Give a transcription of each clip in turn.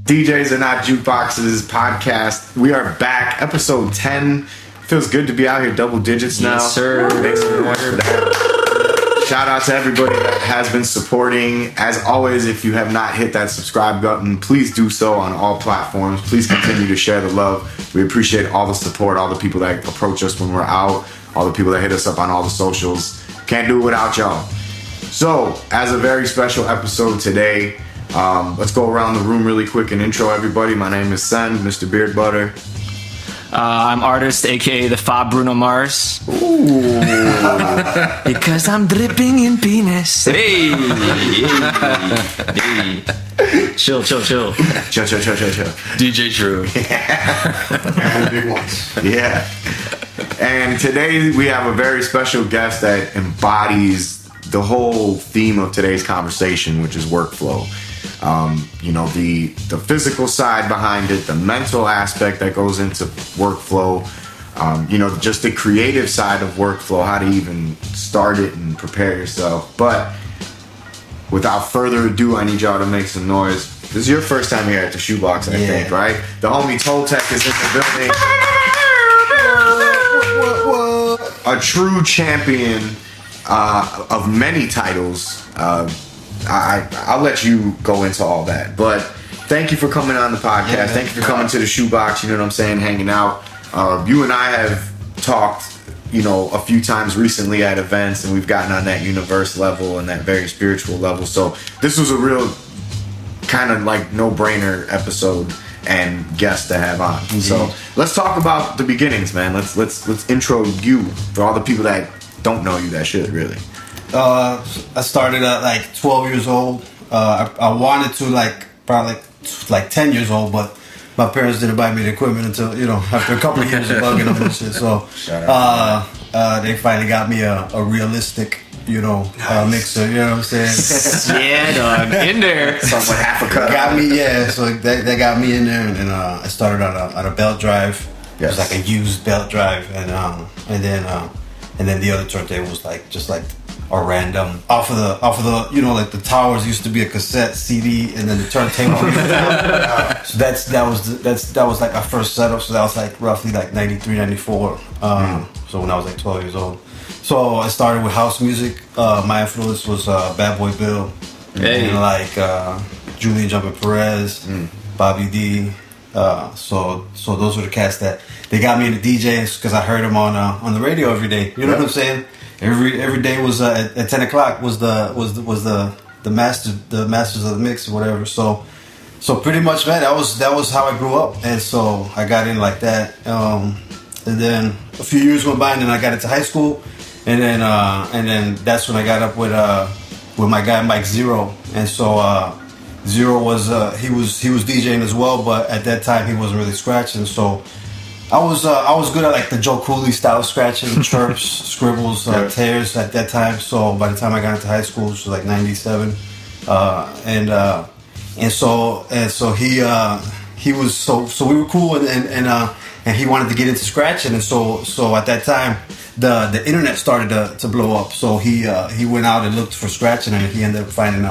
DJs Are Not Jukeboxes podcast. We are back, episode 10. Feels good to be out here, double digits now. Yes, sir. Make some noise for that. Shout out to everybody that has been supporting. As always, if you have not hit that subscribe button, please do so on all platforms. Please continue to share the love. We appreciate all the support, all the people that approach us when we're out, all the people that hit us up on all the socials. Can't do it without y'all. So, as a very special episode today, let's go around the room really quick and intro everybody. My name is Sen, Mr. Beard Butter. I'm Artist, aka the Fa Bruno Mars. Ooh. Because I'm dripping in penis. Hey. Chill. Chill. DJ True. Yeah. And today we have a very special guest that embodies the whole theme of today's conversation, which is workflow. The physical side behind it, the mental aspect that goes into workflow, just the creative side of workflow, how to even start it and prepare yourself. But without further ado, I need y'all to make some noise. This is your first time here at the Shoebox, I think, right? The homie Toltech is in the building. A true champion of many titles. I'll let you go into all that, but thank you for coming on the podcast. Yeah, thank you for coming to the Shoebox. You know what I'm saying? Hanging out. You and I have talked, a few times recently at events, and we've gotten on that universe level and that very spiritual level. So this was a real kind of like no-brainer episode and guest to have on. Mm-hmm. So let's talk about the beginnings, man. Let's intro you for all the people that don't know you that should really. I started at like 12 years old. I wanted to probably 10 years old, but my parents didn't buy me the equipment until, after a couple of years of bugging them and shit. So they finally got me a realistic, nice. Mixer, you know what I'm saying? Yeah, dog. In there. Something with half a cut. Got me, yeah. So they got me in there, and I started on a belt drive. Yes. It was like a used belt drive, and then the other turntable was just a random off of the the towers used to be a cassette CD, and then the turntable. So that was like our first setup. So that was like roughly 93, 94. So when I was 12 years old. So I started with house music. My influence was Bad Boy Bill, and Julian Jumpin' Perez, Bobby D. So those were the cats that they got me into DJs because I heard them on the radio every day. You know what I'm saying? Every day was at 10 o'clock was the masters of the mix or whatever. So pretty much, man, that was how I grew up, and so I got in like that. And then a few years went by, and then I got into high school, and then that's when I got up with my guy Mike Zero, and so Zero was he was DJing as well, but at that time he wasn't really scratching. So I was good at the Joe Cooley style scratching, chirps, scribbles, tears at that time. So by the time I got into high school, which was 97, and so he was so we were cool, and he wanted to get into scratching, and so at that time the internet started to blow up. So he went out and looked for scratching, and he ended up finding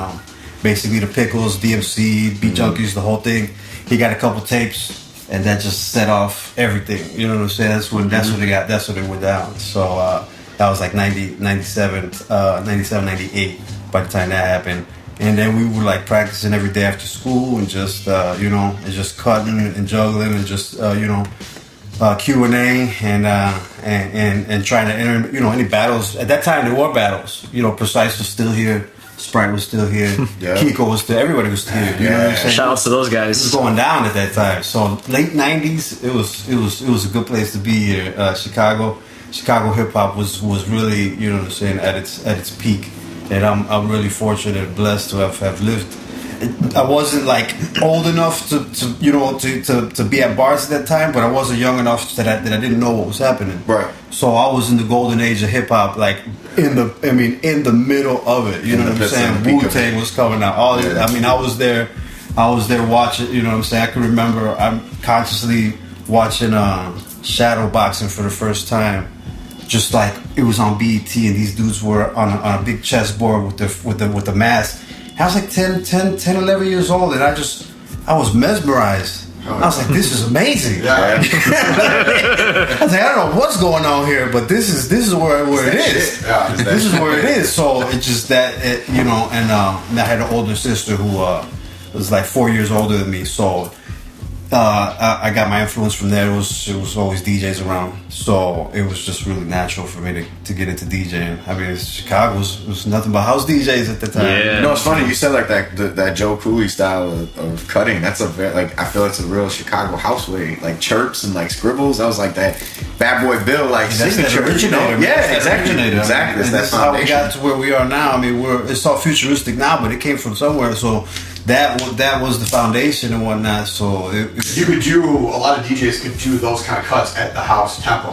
basically the Pickles, DMC, Beat Junkies, the whole thing. He got a couple tapes, and that just set off everything. You know what I'm saying? That's when it went down. So that was 97, 98 by the time that happened. And then we were practicing every day after school, and just and just cutting and juggling, and just Q&A and trying to enter any battles. At that time there were battles. Precise was still here. Sprite was still here. Yeah. Kiko was still. Everybody was still here. You know what I'm saying? Shout outs to those guys. It was going down at that time. So late '90s, it was a good place to be here. Chicago hip hop was really, you know what I'm saying, at its peak. And I'm really fortunate and blessed to have lived. I wasn't old enough to be at bars at that time, but I wasn't young enough that I didn't know what was happening. Right. So I was in the golden age of hip hop, in the middle of it. You know what I'm saying? Wu-Tang was coming out. I was there watching. You know what I'm saying? I can remember I'm consciously watching shadow boxing for the first time. Just it was on BET, and these dudes were on a big chessboard with the mask. I was 10, 11 years old, and I just I was mesmerized. I was like, this is amazing. Yeah. I was like, I don't know what's going on here, but this is where it is. Yeah, this is where it is. So it's just that, and I had an older sister who was like 4 years older than me. So I got my influence from there. It was always DJs around, so it was just really natural for me to get into DJing. I mean, Chicago was nothing but house DJs at the time. Yeah. You know, it's funny you said like that Joe Cooley style of cutting. That's a very, like, I feel it's a real Chicago house way, like chirps and like scribbles. That was like that Bad Boy Bill like signature. Yeah, exactly. That's that's how we got to where we are now. I mean, it's all futuristic now, but it came from somewhere. So that was the foundation and whatnot. So you could do, a lot of DJs could do those kind of cuts at the house tempo,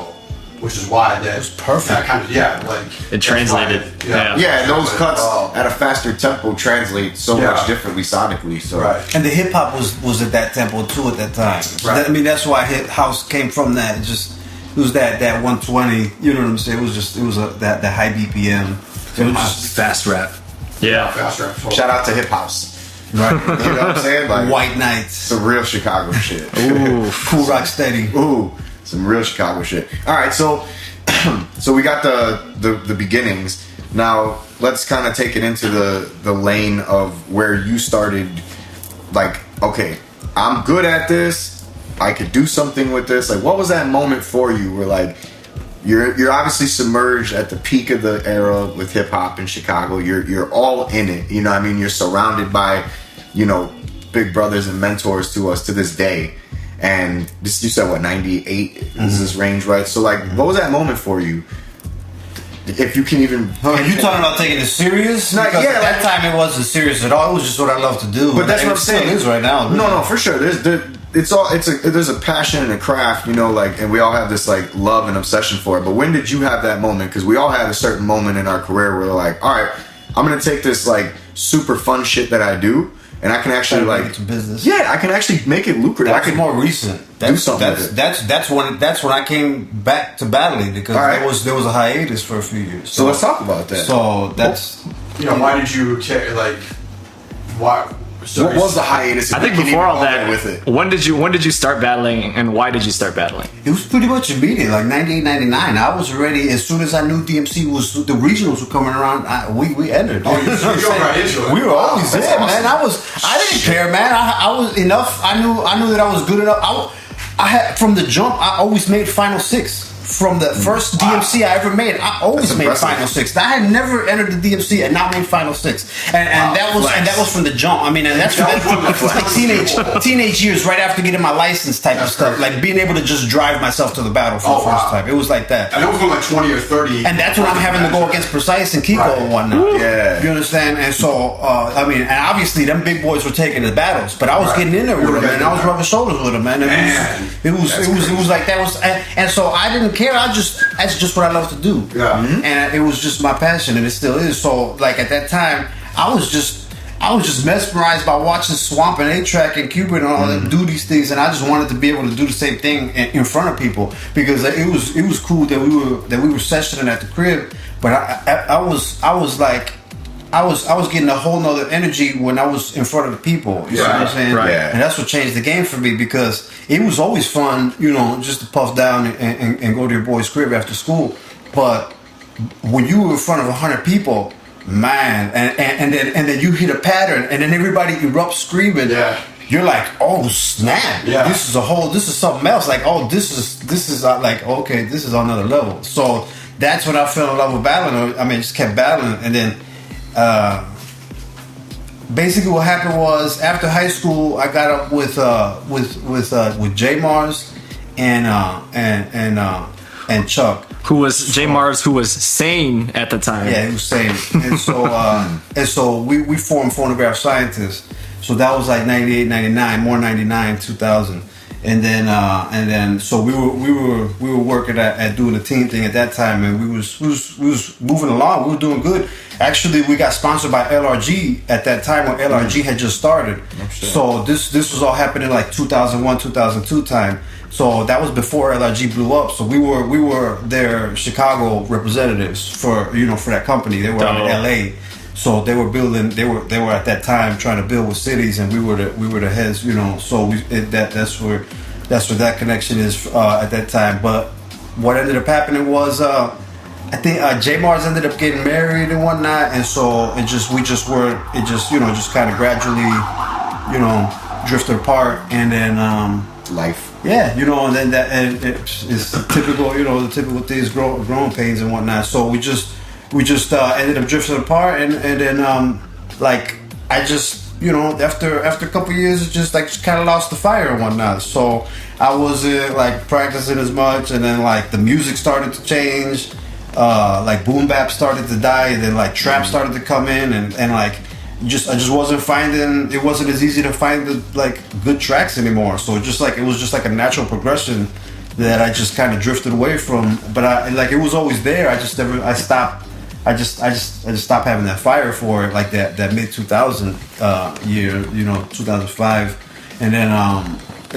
which is why that was perfect. That kind of, like it translated. Those cuts at a faster tempo translate so much differently sonically. So and the hip hop was at that tempo too at that time. So I mean, that's why house came from that. It was that 120. You know what I'm saying? It was that high BPM. It was just fast rap. Yeah, fast rap. Shout out to hip house. Right. You know what I'm saying? Like, White Nights. Some real Chicago shit. Ooh. Cool Rock Steady. Ooh. Some real Chicago shit. Alright, so we got the beginnings. Now let's kind of take it into the lane of where you started, like, okay, I'm good at this, I could do something with this. Like, what was that moment for you where, like, you're obviously submerged at the peak of the era with hip hop in Chicago. You're all in it. You know what I mean? You're surrounded by, you know, big brothers and mentors to us to this day. And this, you said what, 98 is this range, right? So like, what was that moment for you? If you can even... Are you talking about taking it serious? At that time it wasn't serious at all. It was just what I love to do. But that's what I'm saying. It is right now. Really. No, for sure. There's a passion and a craft, you know, like, and we all have this like love and obsession for it. But when did you have that moment? Because we all had a certain moment in our career where we're like, all right, I'm gonna take this like super fun shit that I do, and I can actually like make it to business. Yeah, I can actually make it lucrative. That's more recent. Do something with it. That's when I came back to battling, because there was a hiatus for a few years. So let's talk about that. So that's why did you take why? So what was the hiatus? I think before all that, when did you start battling, and why did you start battling? It was pretty much immediate, like 98, 99. I was ready as soon as I knew DMC the regionals were coming around. We entered. Oh, you right into it. We were always there, man. I didn't care, man. I was enough. I knew that I was good enough. I had, from the jump, I always made Final Six. From the first DMC I ever made, I always made Final Six. I had never entered the DMC and now made Final Six, and that was from the jump. I mean, and that's like teenage years, right after getting my license, type of stuff. Like being able to just drive myself to the battle for the first time. It was like that. And it was from like 20 or 30. And that's when I'm having to go against Precise and Kiko and whatnot. Yeah, you understand? And so, I mean, and obviously them big boys were taking the battles, but I was getting in there with them, and I was rubbing shoulders with them, man. It was like that was, and so I didn't care. That's just what I love to do. Yeah. Mm-hmm. And it was just my passion, and it still is. So like at that time, I was just mesmerized by watching Swamp and A-Track and Cupid and all them do these things, and I just wanted to be able to do the same thing in front of people, because it was cool that we were sessioning at the crib, but I was getting a whole nother energy when I was in front of the people. You see what I'm saying? Right. And that's what changed the game for me, because it was always fun, you know, just to puff down and go to your boy's crib after school. But when you were in front of 100 people, man, and then you hit a pattern, and then everybody erupts screaming. Yeah. You're like, oh snap! Yeah. This is something else. Like, oh, this is like, okay, this is on another level. So that's when I fell in love with battling. I mean, just kept battling, and then. Basically, what happened was after high school, I got up with J Mars and Chuck, who was J Mars, who was sane at the time. Yeah, he was sane, and so we formed Phonograph Scientists. So that was like 98, 99, more 99, 2000. And then so we were working at doing the team thing at that time, and we was moving along. We were doing good. Actually, we got sponsored by LRG at that time when LRG had just started. So this was all happening like 2001, 2002 time. So that was before LRG blew up. So we were their Chicago representatives for that company. They were out in LA. So they were building. They were at that time trying to build with cities, and we were the heads. You know, so that's where that connection is at that time. But what ended up happening was I think J Mars ended up getting married and whatnot, and so it just kind of gradually, you know, drifted apart, and then life. Yeah, you know, and then it's typical, you know, the typical things, growing pains and whatnot. So we just ended up drifting apart, and then like I just, you know, after a couple of years, just kind of lost the fire and whatnot. So I wasn't like practicing as much, and then like the music started to change, like boom bap started to die, and then like trap started to come in, and like I just wasn't finding, it wasn't as easy to find the like good tracks anymore. So it was just like a natural progression that I just kind of drifted away from. But it was always there. I just stopped having that fire for it, like that mid 2000 year, you know, 2005, and then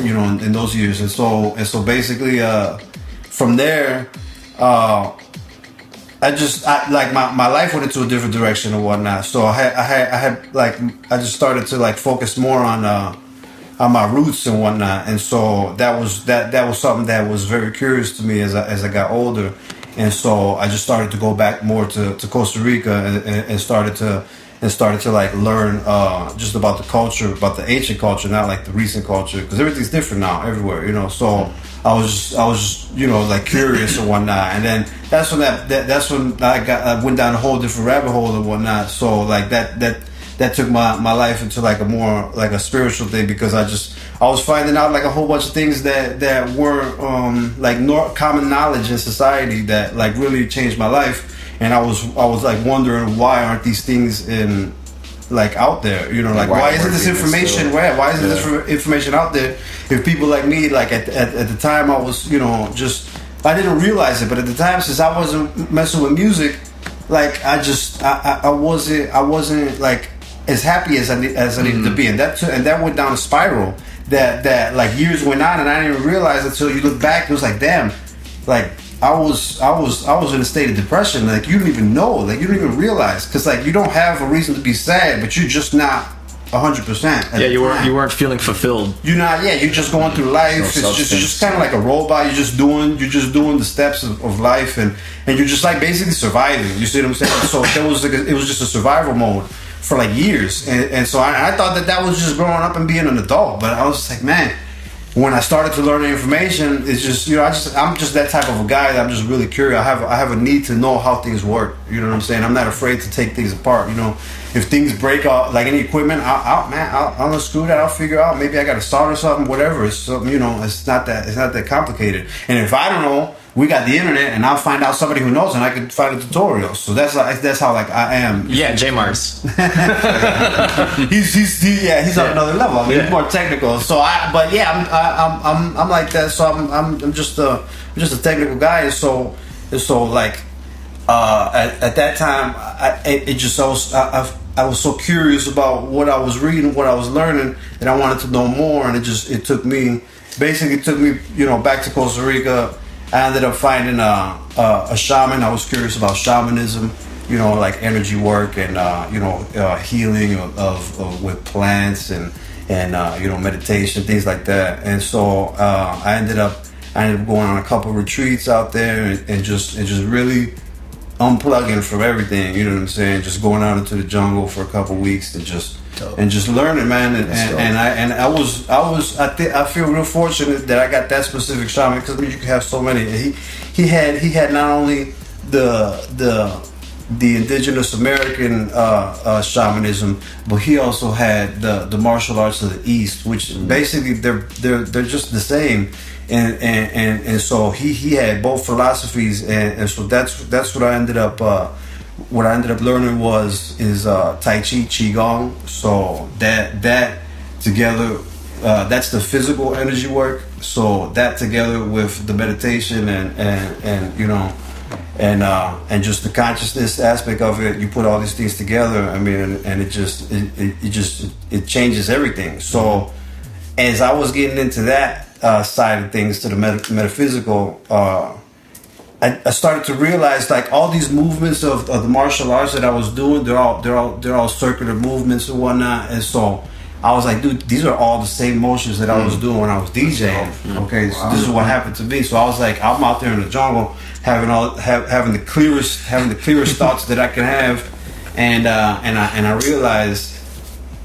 you know, in those years, and so basically from there. I my life went into a different direction and whatnot. So I just started to like focus more on my roots and whatnot. And so that was something that was very curious to me as I got older. And so I just started to go back more to Costa Rica and started to like learn just about the culture, about the ancient culture, not like the recent culture, because everything's different now everywhere, you know. So I was just you know, like curious and whatnot, and then that's when I went down a whole different rabbit hole and whatnot. So like that took my life into like a more like a spiritual thing, because I was finding out like a whole bunch of things that weren't like common knowledge in society that like really changed my life. And I was like wondering, why aren't these things in like out there? You know, like why isn't this information why isn't this information out there? If people like me, like at the time, I was, you know, I didn't realize it, but at the time, since I wasn't messing with music, like I wasn't like as happy as I needed to be, and that went down a spiral that like years went on, and I didn't even realize until you look back. It was like, damn, like I was in a state of depression. Like you don't even know, like you don't even realize, because like you don't have a reason to be sad, but you're just not 100%. Yeah, you weren't feeling fulfilled. You're not. Yeah, you're just going through life. You're just kind of like a robot. You're just doing the steps of life, and you're just like basically surviving. You see what I'm saying? So it was just a survival mode for like years, and so I thought that was just growing up and being an adult. But I was just like, man, when I started to learn the information, it's just, you know, I'm just that type of a guy that I'm just really curious. I have a need to know how things work. You know what I'm saying? I'm not afraid to take things apart. You know, if things break out, like any equipment, I'll unscrew that. I'll figure out, maybe I got to solder something, whatever. It's something, you know, it's not that complicated. And if I don't know, we got the internet, and I'll find out somebody who knows, and I can find a tutorial. So that's how like I am. Yeah, J Mars. He's on another level. I mean, he's more technical. So I'm like that. So I'm just a technical guy. And so like at that time, I was so curious about what I was reading, what I was learning, and I wanted to know more. And it took me, you know, back to Costa Rica. I ended up finding a shaman. I was curious about shamanism, you know, like energy work and you know, healing of with plants and you know, meditation, things like that. And so I ended up going on a couple of retreats out there and just really unplugging from everything. You know what I'm saying? Just going out into the jungle for a couple of weeks and just learning, man. I feel real fortunate that I got that specific shaman, because I mean, you can have so many. He had not only the indigenous American shamanism, but he also had the martial arts of the East, which basically they're just the same. And so he had both philosophies, and so that's what I ended up. What I ended up learning is Tai Chi, Qigong. So that together, that's the physical energy work. So that together with the meditation and you know, and just the consciousness aspect of it, you put all these things together. I mean, and it changes everything. So as I was getting into that side of things, to the metaphysical, I started to realize like all these movements of the martial arts that I was doing, they're all circular movements and whatnot. And so I was like, dude, these are all the same motions that I was doing when I was DJing. Okay, so this is what happened to me. So I was like, I'm out there in the jungle having the clearest thoughts that I can have, and I realized,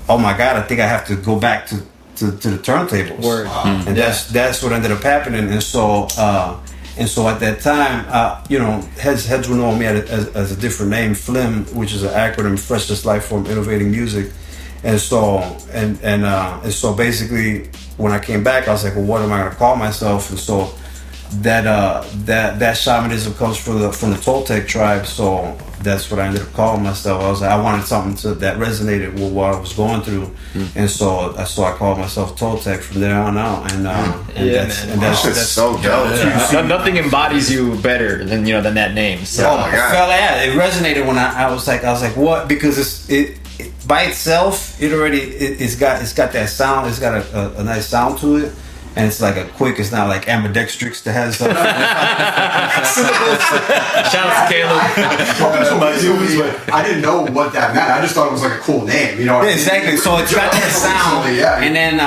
oh my God, I think I have to go back to the turntables. Word. And that's what ended up happening. And so at that time, heads were knowing me as a different name, FLIM, which is an acronym, Freshness Life Form Innovating Music. And so basically, when I came back, I was like, well, what am I going to call myself? And so that shamanism comes from the Toltech tribe. So that's what I ended up calling myself. I was like, I wanted something that resonated with what I was going through, and so I called myself Toltech from there on out. And that's so dope. Yeah. Nothing embodies you better than that name. So. Oh my God! It resonated when I was like, what? Because it by itself, it's got that sound. It's got a nice sound to it. And it's like it's not like ambidextrous that has some Shout out to Caleb. I didn't know what that meant. I just thought it was like a cool name. You know what I mean? Exactly. So it's got that sound. And then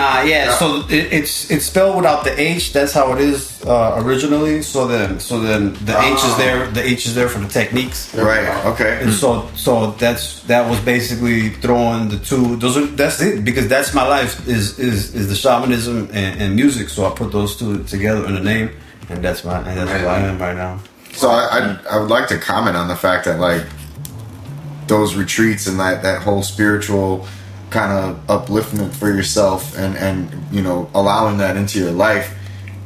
so it's spelled without the H. That's how it is originally. So then the H is there. The H is there for the techniques. Right. Okay. And so that was basically throwing the two. That's it, because that's my life is the shamanism and music. So I put those two together in a name, and that's who I am right now. So I would like to comment on the fact that like those retreats and that whole spiritual kind of upliftment for yourself and allowing that into your life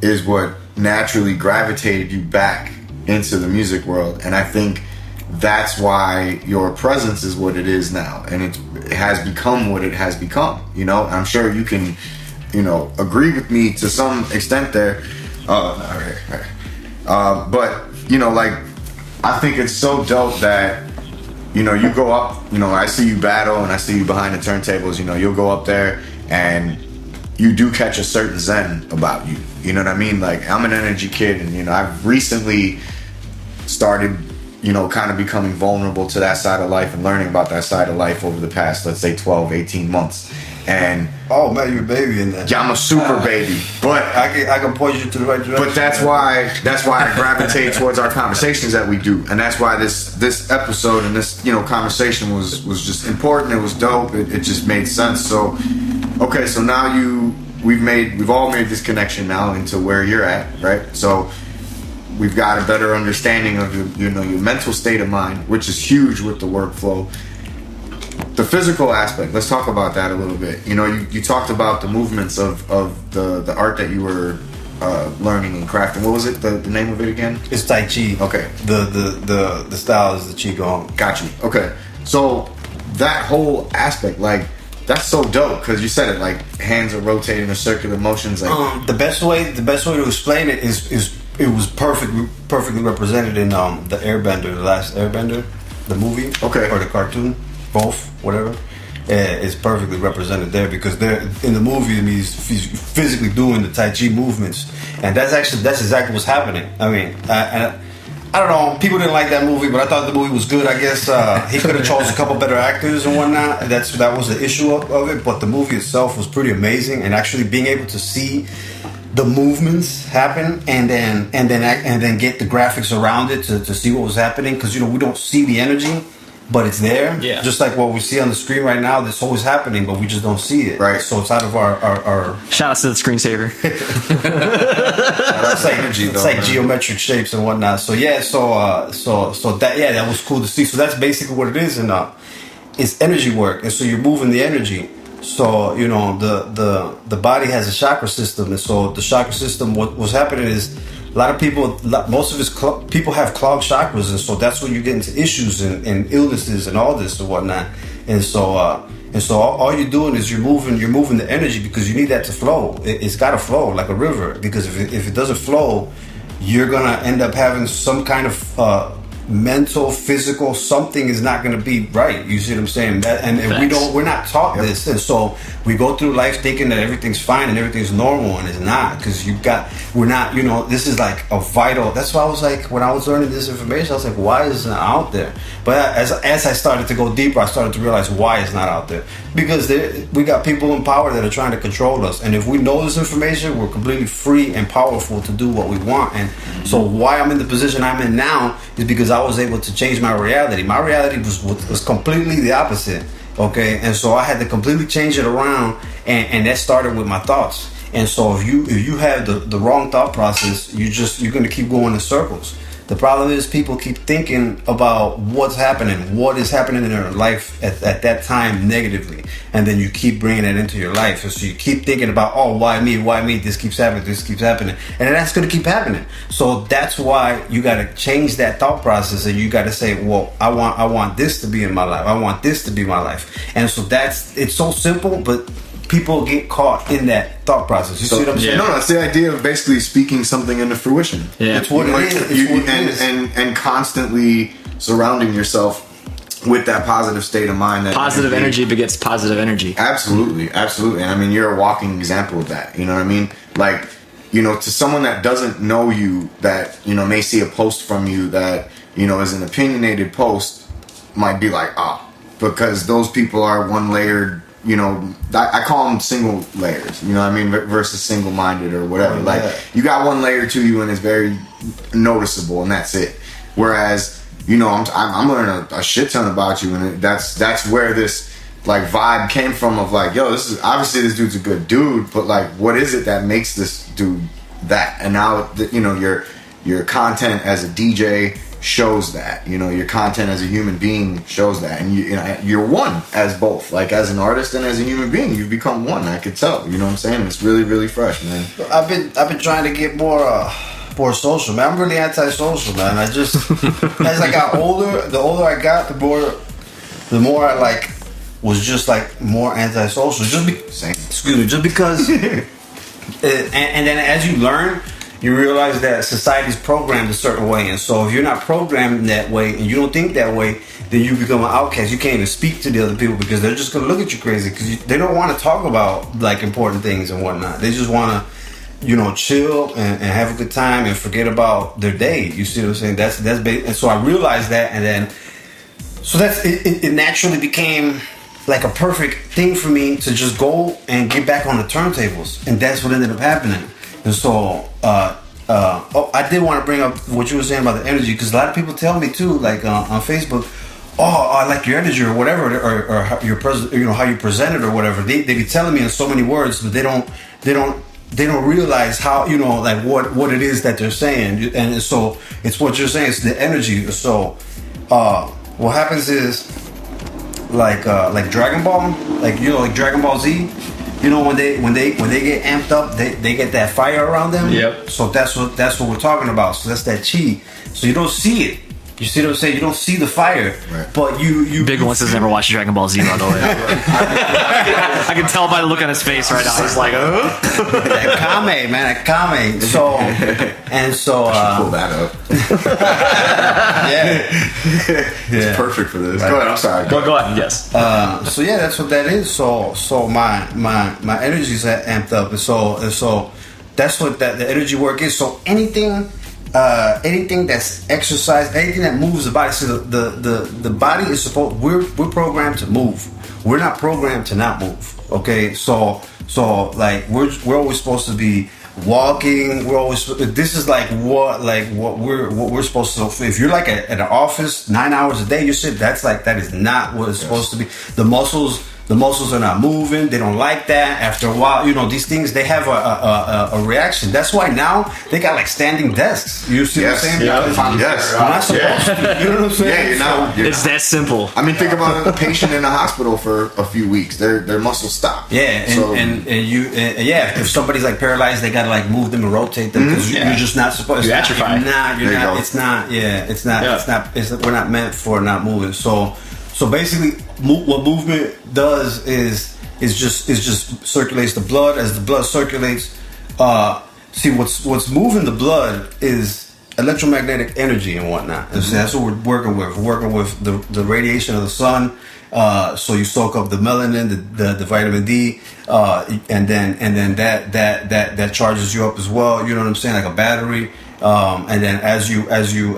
is what naturally gravitated you back into the music world. And I think that's why your presence is what it is now, and it has become what it has become. I'm sure you can agree with me to some extent there. But I think it's so dope that you go up, I see you battle and I see you behind the turntables, you'll go up there and you do catch a certain zen about you. You know what I mean? Like, I'm an energy kid, and I've recently started kind of becoming vulnerable to that side of life and learning about that side of life over the past, let's say 12, 18 months. And oh man, you're a baby in that. Yeah, I'm a super baby, but I can point you to the right direction. But that's why I gravitate towards our conversations that we do, and that's why this episode and this conversation was just important. It was dope. It just made sense. So okay, so now we've all made this connection now into where you're at, right? So we've got a better understanding of your mental state of mind, which is huge with the workflow. The physical aspect, let's talk about that a little bit. You talked about the movements of the art that you were learning and crafting. What was it? The name of it again? It's Tai Chi. Okay. The style is the Qigong. Got you. Okay. So that whole aspect, like, that's so dope, because you said it, like, hands are rotating in circular motions. Like the best way to explain it is it was perfectly represented in the Airbender, the last Airbender, the movie, okay, or the cartoon. Both, whatever, it's perfectly represented there, because they're in the movie and he's physically doing the Tai Chi movements, and that's exactly what's happening. I mean, I don't know, people didn't like that movie, but I thought the movie was good. I guess he could have chosen a couple better actors and whatnot. That was the issue of it, but the movie itself was pretty amazing, and actually being able to see the movements happen and then get the graphics around it to see what was happening, because we don't see the energy, but it's there. Yeah. Just like what we see on the screen right now, that's always happening, but we just don't see it. Right. So it's out of our shout out to the screensaver. It's like geometric shapes and whatnot. So yeah, so that was cool to see. So that's basically what it is, and it's energy work, and so you're moving the energy. So the body has a chakra system, and so the chakra system, what's happening is, a lot of people, people have clogged chakras, and so that's when you get into issues and illnesses and all this and whatnot. And so all you're doing is you're moving the energy, because you need that to flow. It's got to flow like a river, because if it doesn't flow, you're gonna end up having some kind of mental, physical, something is not going to be right. You see what I'm saying? And we're not taught this, and so we go through life thinking that everything's fine and everything's normal, and it's not, because we're not. This is like a vital. That's why I was like, when I was learning this information, I was like, why is it not out there? But as I started to go deeper, I started to realize why it's not out there, because we got people in power that are trying to control us, and if we know this information, we're completely free and powerful to do what we want. And so why I'm in the position I'm in now is because I was able to change my reality. My reality was completely the opposite, okay? And so I had to completely change it around, and that started with my thoughts. And so if you have the wrong thought process, you're going to keep going in circles. The problem is people keep thinking about what is happening in their life at that time negatively, and then you keep bringing it into your life. And so you keep thinking about, oh, why me? This keeps happening, and that's going to keep happening. So that's why you got to change that thought process, and you got to say, well, I want this to be in my life. I want this to be my life. And so it's so simple, but people get caught in that thought process. You see what I'm saying? No, it's the idea of basically speaking something into fruition. Yeah, it's what it is. And constantly surrounding yourself with that positive state of mind. That positive energy begets positive energy. Absolutely. And I mean, you're a walking example of that. You know what I mean? Like, to someone that doesn't know you, that, may see a post from you that, is an opinionated post, might be like, because those people are one layered. I call them single layers, you know what I mean, versus single-minded or whatever. Like, you got one layer to you and it's very noticeable, and that's it. Whereas, I'm learning a shit ton about you, and that's where this like vibe came from of like, yo, this is obviously, this dude's a good dude, but like, what is it that makes this dude that? And now, your content as a DJ shows that, your content as a human being shows that, and you're one as both, like as an artist and as a human being, you've become one. I could tell, you know what I'm saying? It's really, really fresh, man. I've been trying to get more social, man. I'm really antisocial, man. I just as I got older, the older I got, the more I like was just like more antisocial. Just because and then as you learn, you realize that society's programmed a certain way, and so if you're not programmed that way and you don't think that way, then you become an outcast. You can't even speak to the other people because they're just gonna look at you crazy, because they don't want to talk about like important things and whatnot. They just want to, chill and have a good time and forget about their day. You see what I'm saying? That's and so I realized that, and then so that's it naturally became like a perfect thing for me to just go and get back on the turntables, and that's what ended up happening. And so, I did want to bring up what you were saying about the energy, because a lot of people tell me too, like on Facebook, I like your energy or whatever, or how how you present it or whatever. They be telling me in so many words, but they don't realize how, like what it is that they're saying. And so it's what you're saying, it's the energy. So what happens is like Dragon Ball, like Dragon Ball Z. When they get amped up, they get that fire around them. Yep. So that's what we're talking about. So that's that chi. So you don't see it. You see what I'm saying? You don't see the fire, right. But you. Big Ones has never watched Dragon Ball Z, by the way. I can tell by the look on his face right now. He's like, that Kame, man, that Kame. So pull that up. Yeah. It's perfect for this. Right. Go ahead. I'm sorry. Go ahead. Yes. So yeah, that's what that is. So my energy's amped up, and so that's what the energy work is. So anything that's exercise, anything that moves the body. So the body is supposed. We're programmed to move. We're not programmed to not move. Okay, so like we're always supposed to be walking. We're always. This is like what we're supposed to. So if you're like at an office 9 hours a day, you sit. That is not what it's supposed to be. The muscles are not moving. They don't like that. After a while, these things, they have a reaction. That's why now they got like standing desks. You see what I'm saying? Yes. You're not supposed to. You know what I'm saying? Yeah, you're not. It's that simple. I mean, think about a patient in a hospital for a few weeks. Their muscles stop. Yeah, if somebody's like paralyzed, they gotta like move them and rotate them, because you're just not supposed. You're atrophied. You're not. It's not. Yeah, it's not. Yeah. It's not. We're not meant for not moving. So basically, what movement does is just circulates the blood. As the blood circulates, see what's moving the blood is electromagnetic energy and whatnot. And so that's what we're working with. We're working with the radiation of the sun. So you soak up the melanin, the vitamin D, and then that charges you up as well. You know what I'm saying, like a battery. And then as you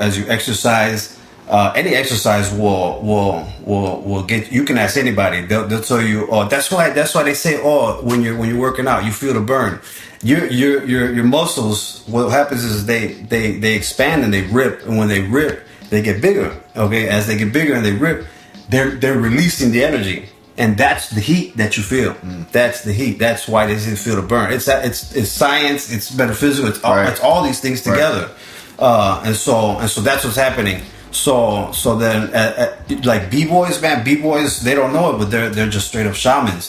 exercise, any exercise will get. You can ask anybody. They'll tell you. Oh, that's why they say. Oh, when you're working out, you feel the burn. Your muscles. What happens is they expand and they rip, and when they rip, they get bigger. Okay, as they get bigger and they rip, they're releasing the energy, and that's the heat that you feel. That's the heat. That's why they say feel the burn. It's science. It's metaphysical. It's all these things together. And so that's what's happening. So then like b-boys, man, b-boys, they don't know it, but they're just straight up shamans.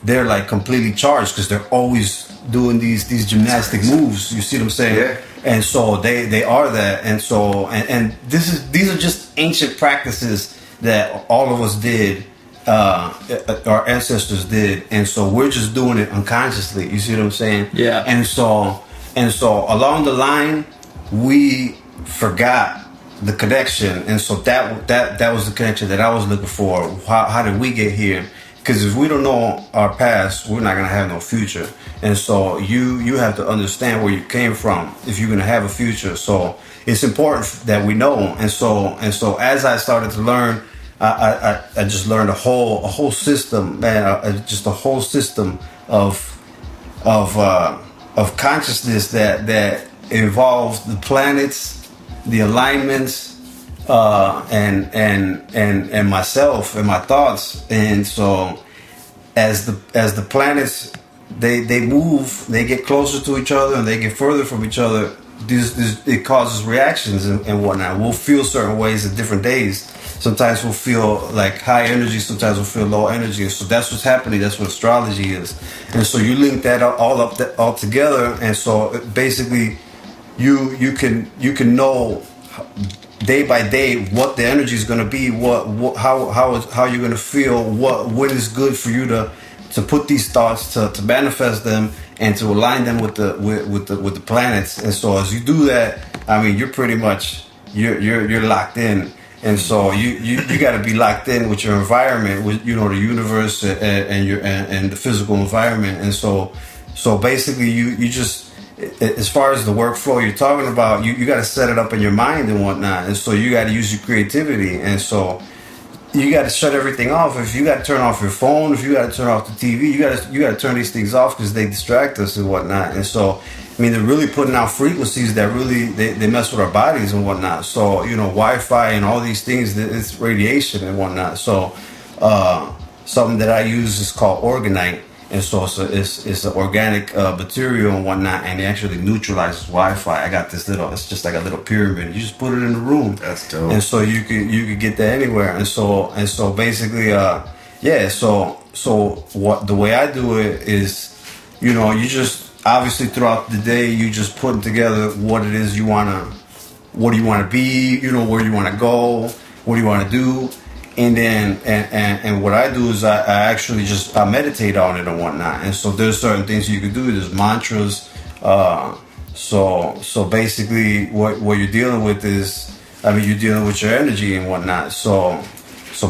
They're like completely charged because they're always doing these gymnastic moves. You see what I'm saying? Yeah. And so they are that. And so and these are just ancient practices that all of us did, our ancestors did, and so we're just doing it unconsciously. You see what I'm saying? Yeah. And so along the line, we forgot the connection, and so that was the connection that I was looking for. How did we get here? Because if we don't know our past, we're not gonna have no future. And so you have to understand where you came from if you're gonna have a future. So it's important that we know. And so as I started to learn, I just learned a whole system, man. Just a whole system of consciousness that involves the planets, the alignments, and myself and my thoughts. And so as the planets they move, they get closer to each other and they get further from each other, it causes reactions and whatnot. We'll feel certain ways at different days. Sometimes we'll feel like high energy, sometimes we'll feel low energy. So that's what's happening. That's what astrology is. And so you link that all together, and so basically you can know day by day what the energy is going to be, how you're going to feel, what is good for you to put these thoughts to manifest them and to align them with the planets. And so as you do that, I mean, you're pretty much you're locked in. And so you got to be locked in with your environment, with the universe and the physical environment. And so basically you just, as far as the workflow you're talking about, you got to set it up in your mind and whatnot. And so you got to use your creativity. And so you got to shut everything off. If you got to turn off your phone, if you got to turn off the TV, you got to turn these things off because they distract us and whatnot. And so, I mean, they're really putting out frequencies that really they mess with our bodies and whatnot. So Wi-Fi and all these things, it's radiation and whatnot. So something that I use is called orgonite. And so it's an organic material and whatnot, and it actually neutralizes Wi-Fi. I got this it's just like a little pyramid. You just put it in the room. That's dope. And so you could get that anywhere. And so basically, So what the way I do it is, you just obviously throughout the day you just putting together what it is what do you want to be, where you want to go, what do you want to do. And then, and what I do is I actually just meditate on it and whatnot. And so there's certain things you can do. There's mantras. So basically what you're dealing with is, you're dealing with your energy and whatnot. So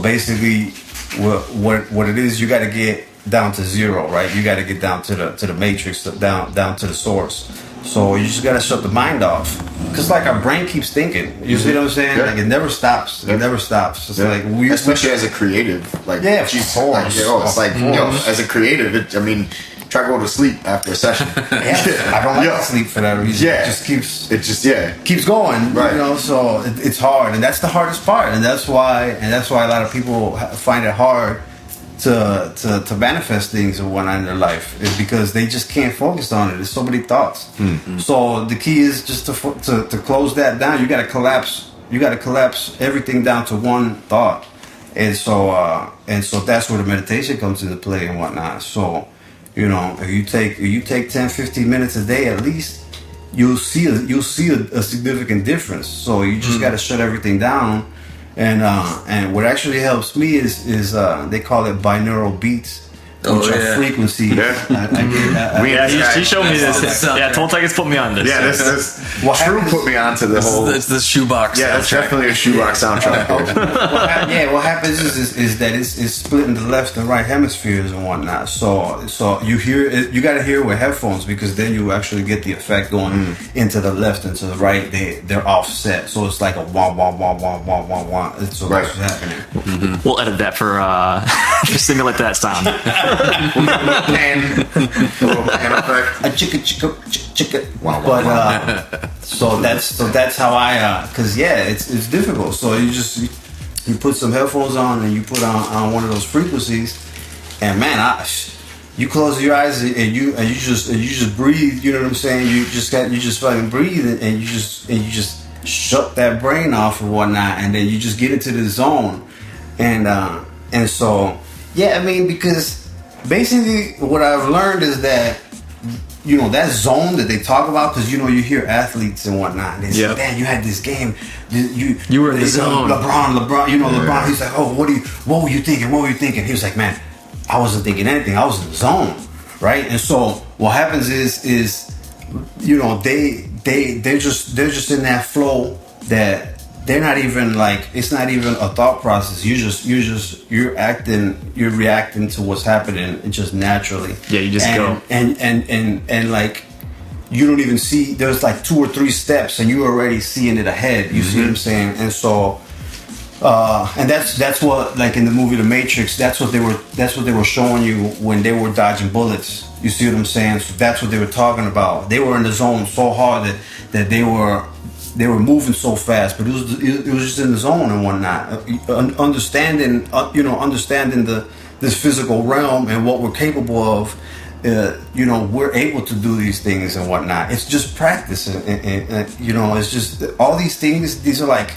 basically what it is, you got to get down to zero, right? You got to get down to the matrix, down to the source. So you just got to shut the mind off. Because like our brain keeps thinking. You see what I'm saying? Yeah. Like it never stops. It never stops. It's like especially as a creative. Like, yeah, of course. It's like, as a creative, try to go to sleep after a session. Yeah, I don't like to sleep for that reason. Yeah. It just keeps going. Right. So it's hard, and that's the hardest part, and that's why a lot of people find it hard to manifest things and whatnot in their life, is because they just can't focus on it. There's so many thoughts. Mm-hmm. So the key is just to close that down. You got to collapse everything down to one thought, and so that's where the meditation comes into play and whatnot. So if you take 10-15 minutes a day at least, you'll see a significant difference. So you just got to shut everything down. And what actually helps me is they call it binaural beats. which are frequencies. He showed me this. Yeah, Toltech has put me on this. Yeah, this True put me onto the whole. It's the shoebox. Yeah, it's definitely a shoebox soundtrack. What happens is that it's split in the left and right hemispheres and whatnot. So you hear it, you got to hear it with headphones, because then you actually get the effect going into the left and to the right. They're offset, so it's like a wah wah wah wah wah wah wah. So that's what's happening. We'll edit that for to simulate that sound. A little pan effect. A chicka. But so that's how I because it's difficult. So you put some headphones on and you put on one of those frequencies, and man, you close your eyes and you just breathe. You know what I'm saying? You just fucking breathe and you just shut that brain off and whatnot, and then you just get into the zone, and so I mean, because basically what I've learned is that, you know, that zone that they talk about, because, you know, you hear athletes and whatnot, and they say, man, you had this game, you were in the zone. LeBron, you know, LeBron, he's like, oh, what were you thinking? He was like, man, I wasn't thinking anything, I was in the zone, right? And so what happens is you know, they're just in that flow that they're not even like, it's not even a thought process. You're reacting to what's happening just naturally. Yeah, you just go. And like, you don't even see, there's like 2 or 3 steps and you're already seeing it ahead. You see what I'm saying? And so, and that's what, like in the movie The Matrix, that's what they were showing you when they were dodging bullets. You see what I'm saying? So that's what they were talking about. They were in the zone so hard that they were moving so fast, but it was just in the zone and whatnot. Understanding this physical realm and what we're capable of. You know, we're able to do these things and whatnot. It's just practice, and you know, it's just all these things. These are like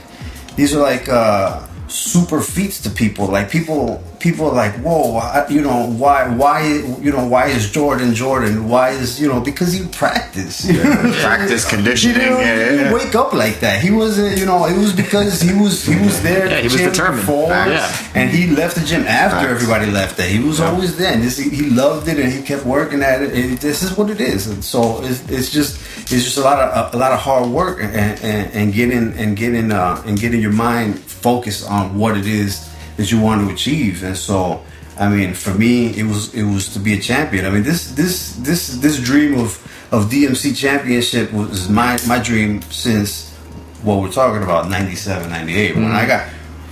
super feats to people. Like people are like, whoa, you know, why is Jordan? Why is, you know, because he practiced. Practice conditioning. He didn't wake up like that. He wasn't, you know, it was because he was there. Yeah, he was determined. Before, and he left the gym after everybody left there. He was always there. And he loved it, and he kept working at it. And this is what it is. And so it's just a lot of hard work and getting your mind focused on what it is that you want to achieve. And so, I mean, for me, it was to be a champion. I mean, this dream of DMC championship was my dream since what we're talking about, 97, 98.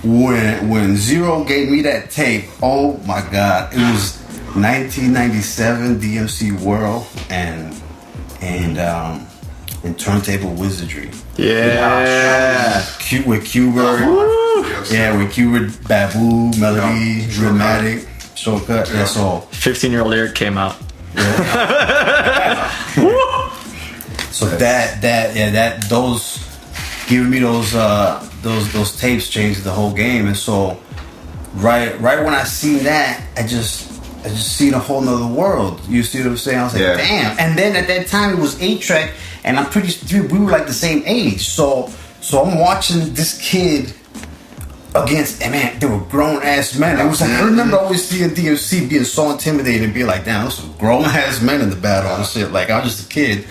When Zero gave me that tape, oh my God, it was 1997 DMC World and Turntable Wizardry. Yeah. With Q-Bird. Yeah, with Q-Bird, Babu, Melody, Dramatic, Shortcut. That's all. 15-year-old lyric came out. Yeah. So those giving me those tapes changed the whole game. And so right when I seen that, I just seen a whole nother world. You see what I'm saying? I was like, damn. And then at that time it was 8-track, and I'm pretty sure we were like the same age. So I'm watching this kid against, and man, they were grown ass men. It was like, I remember always seeing DMC being so intimidating and being like, damn, there's some grown ass men in the battle and shit. Like, I was just a kid.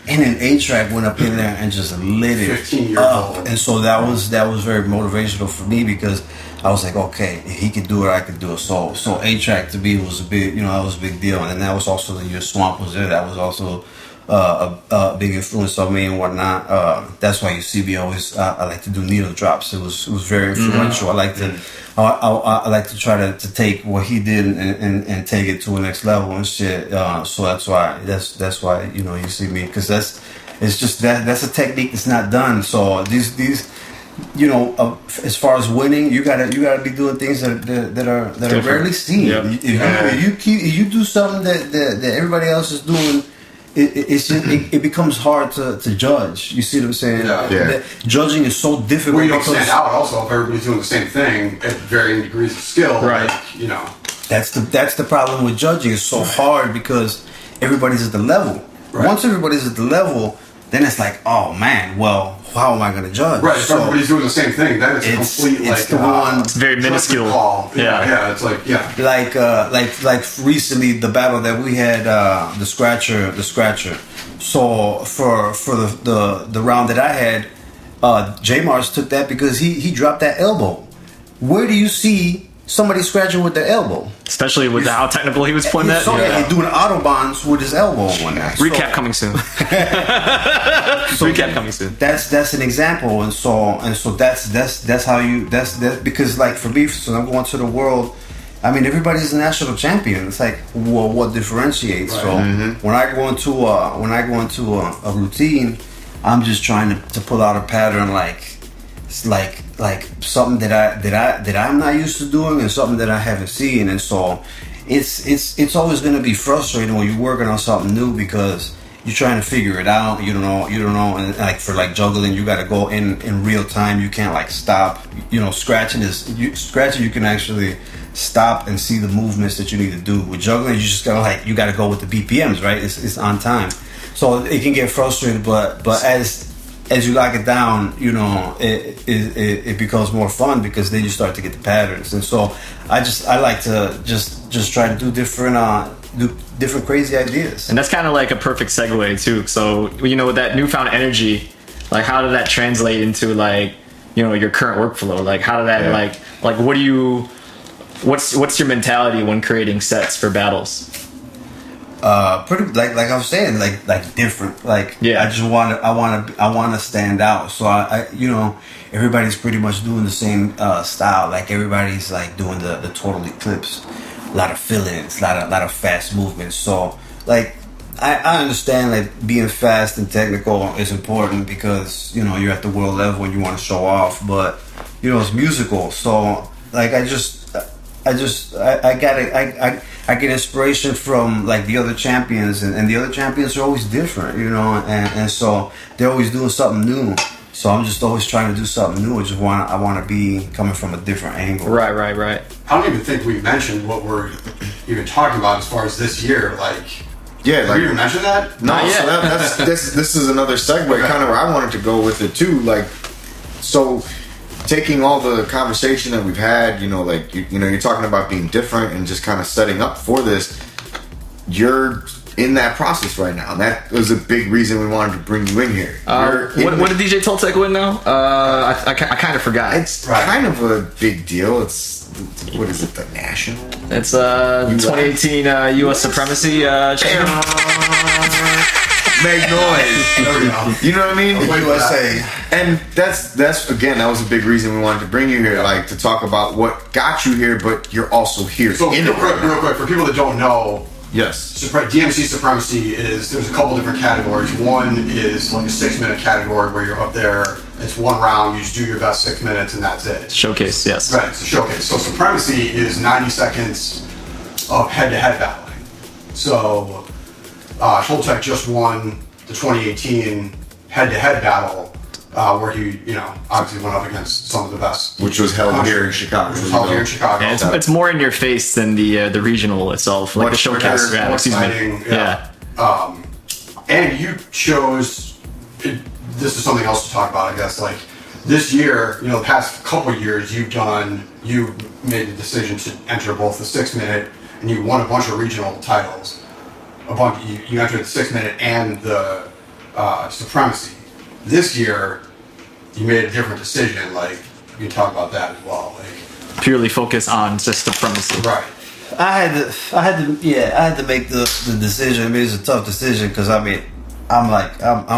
And then 8-track went up in there and just lit it 15 years up. old. And so that was very motivational for me, because I was like, okay, if he could do it, I could do it. So 8-track to me was a big, you know, that was a big deal. And that was also the year Swamp was there. That was also a big influence on me and whatnot. That's why you see me always. I like to do needle drops. It was very influential. I like to. I like to try to take what he did and take it to a next level and shit. So that's why you know, you see me, because that's a technique that's not done. So these you know, as far as winning, you gotta be doing things that are rarely seen. Yep. If you do something that everybody else is doing, it becomes hard to judge. You see what I'm saying? Yeah. Judging is so difficult. Well, you don't stand out also if everybody's doing the same thing at varying degrees of skill. Right. Like, you know. That's the problem with judging. It's so hard because everybody's at the level. Right. Once everybody's at the level, then it's like, oh man, well, how am I going to judge? Right, so everybody's doing the same thing. Then it's a complete it's the one. It's very minuscule. Yeah, it's like like recently the battle that we had, the scratcher. So for the round that I had, J Mars took that because he dropped that elbow. Where do you see somebody scratching with their elbow? Especially with how technical he was playing that. So he's doing autobahns with his elbow on that. Recap coming soon. Recap coming soon. That's an example, and so that's how you that's because like for me, so I'm going to the world. I mean, everybody's a national champion. It's like, well, what differentiates? Right. So when I go into a routine, I'm just trying to pull out a pattern like something that I'm not used to doing and something that I haven't seen, and so it's always going to be frustrating when you're working on something new because you're trying to figure it out. You don't know, and like for like juggling, you got to go in real time. You can't like stop. Scratching you can actually stop and see the movements that you need to do. With juggling, you just gotta you gotta go with the BPMs, right? It's on time, so it can get frustrating. But as you lock it down, it becomes more fun because then you start to get the patterns. And so I like to just try to do different crazy ideas. And that's kind of like a perfect segue too. So with that newfound energy, like how did that translate into like your current workflow? Like how did that like what do you what's your mentality when creating sets for battles? Pretty like I was saying, like different. Like I just I want to stand out. So I everybody's pretty much doing the same style. Like everybody's like doing the total eclipse, a lot of fill-ins, a lot of fast movements. So like I understand like being fast and technical is important because you're at the world level and you want to show off. But it's musical. So like I get inspiration from like the other champions, and the other champions are always different, and so they're always doing something new. So I'm just always trying to do something new. I want to be coming from a different angle. Right. I don't even think we mentioned what we're even talking about as far as this year. Did we even mention that? No. So this is another segue, kind of where I wanted to go with it too. So. Taking all the conversation that we've had, you're talking about being different and just kind of setting up for this. You're in that process right now. That was a big reason we wanted to bring you in here. What did DJ Toltech win now? I kind of forgot. It's kind of a big deal. It's what is it? The national? It's 2018 US Supremacy champion. Make noise. You know what I mean? USA. And that's again, that was a big reason we wanted to bring you here, to talk about what got you here, but you're also here. So real quick, for people that don't know, yes, DMC Supremacy there's a couple different categories. One is like a 6-minute category where you're up there. It's one round. You just do your best 6 minutes, and that's it. Showcase, yes. Right, it's a showcase. So Supremacy is 90 seconds of head-to-head battling. So Toltech just won the 2018 head-to-head battle, where he, obviously went up against some of the best. Which was held here in Chicago. Yeah, it's more in your face than the regional itself, like the showcase. And you chose. This is something else to talk about, I guess. Like this year, the past couple of years, you made the decision to enter both the 6-minute, and you won a bunch of regional titles. You entered the 6-minute and the Supremacy. This year, you made a different decision. Like you can talk about that as well. Purely focus on just Supremacy. Right. I had to make the decision. I mean, it's a tough decision because I'm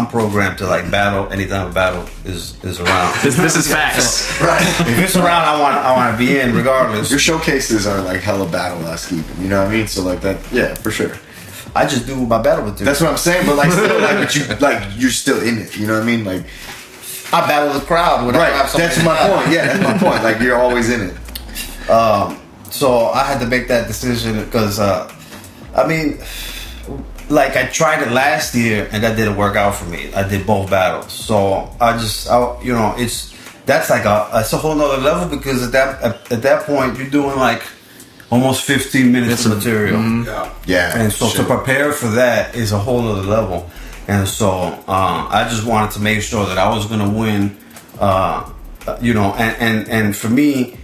programmed to battle anytime a battle is around. This is facts. Right. If it's around, I want to be in regardless. Your showcases are hella battle-esque, you know what I mean? So that, yeah, for sure. I just do what my battle would do. That's what I'm saying, but still, you're still in it. You know what I mean? I battle the crowd. Right. That's my point. Yeah, that's my point. You're always in it. So I had to make that decision because, I tried it last year and that didn't work out for me. I did both battles, so that's it's a whole nother level because at that point you're doing almost 15 minutes of material. Yeah. And so to prepare for that is a whole nother level. And so I just wanted to make sure that I was gonna win. And for me,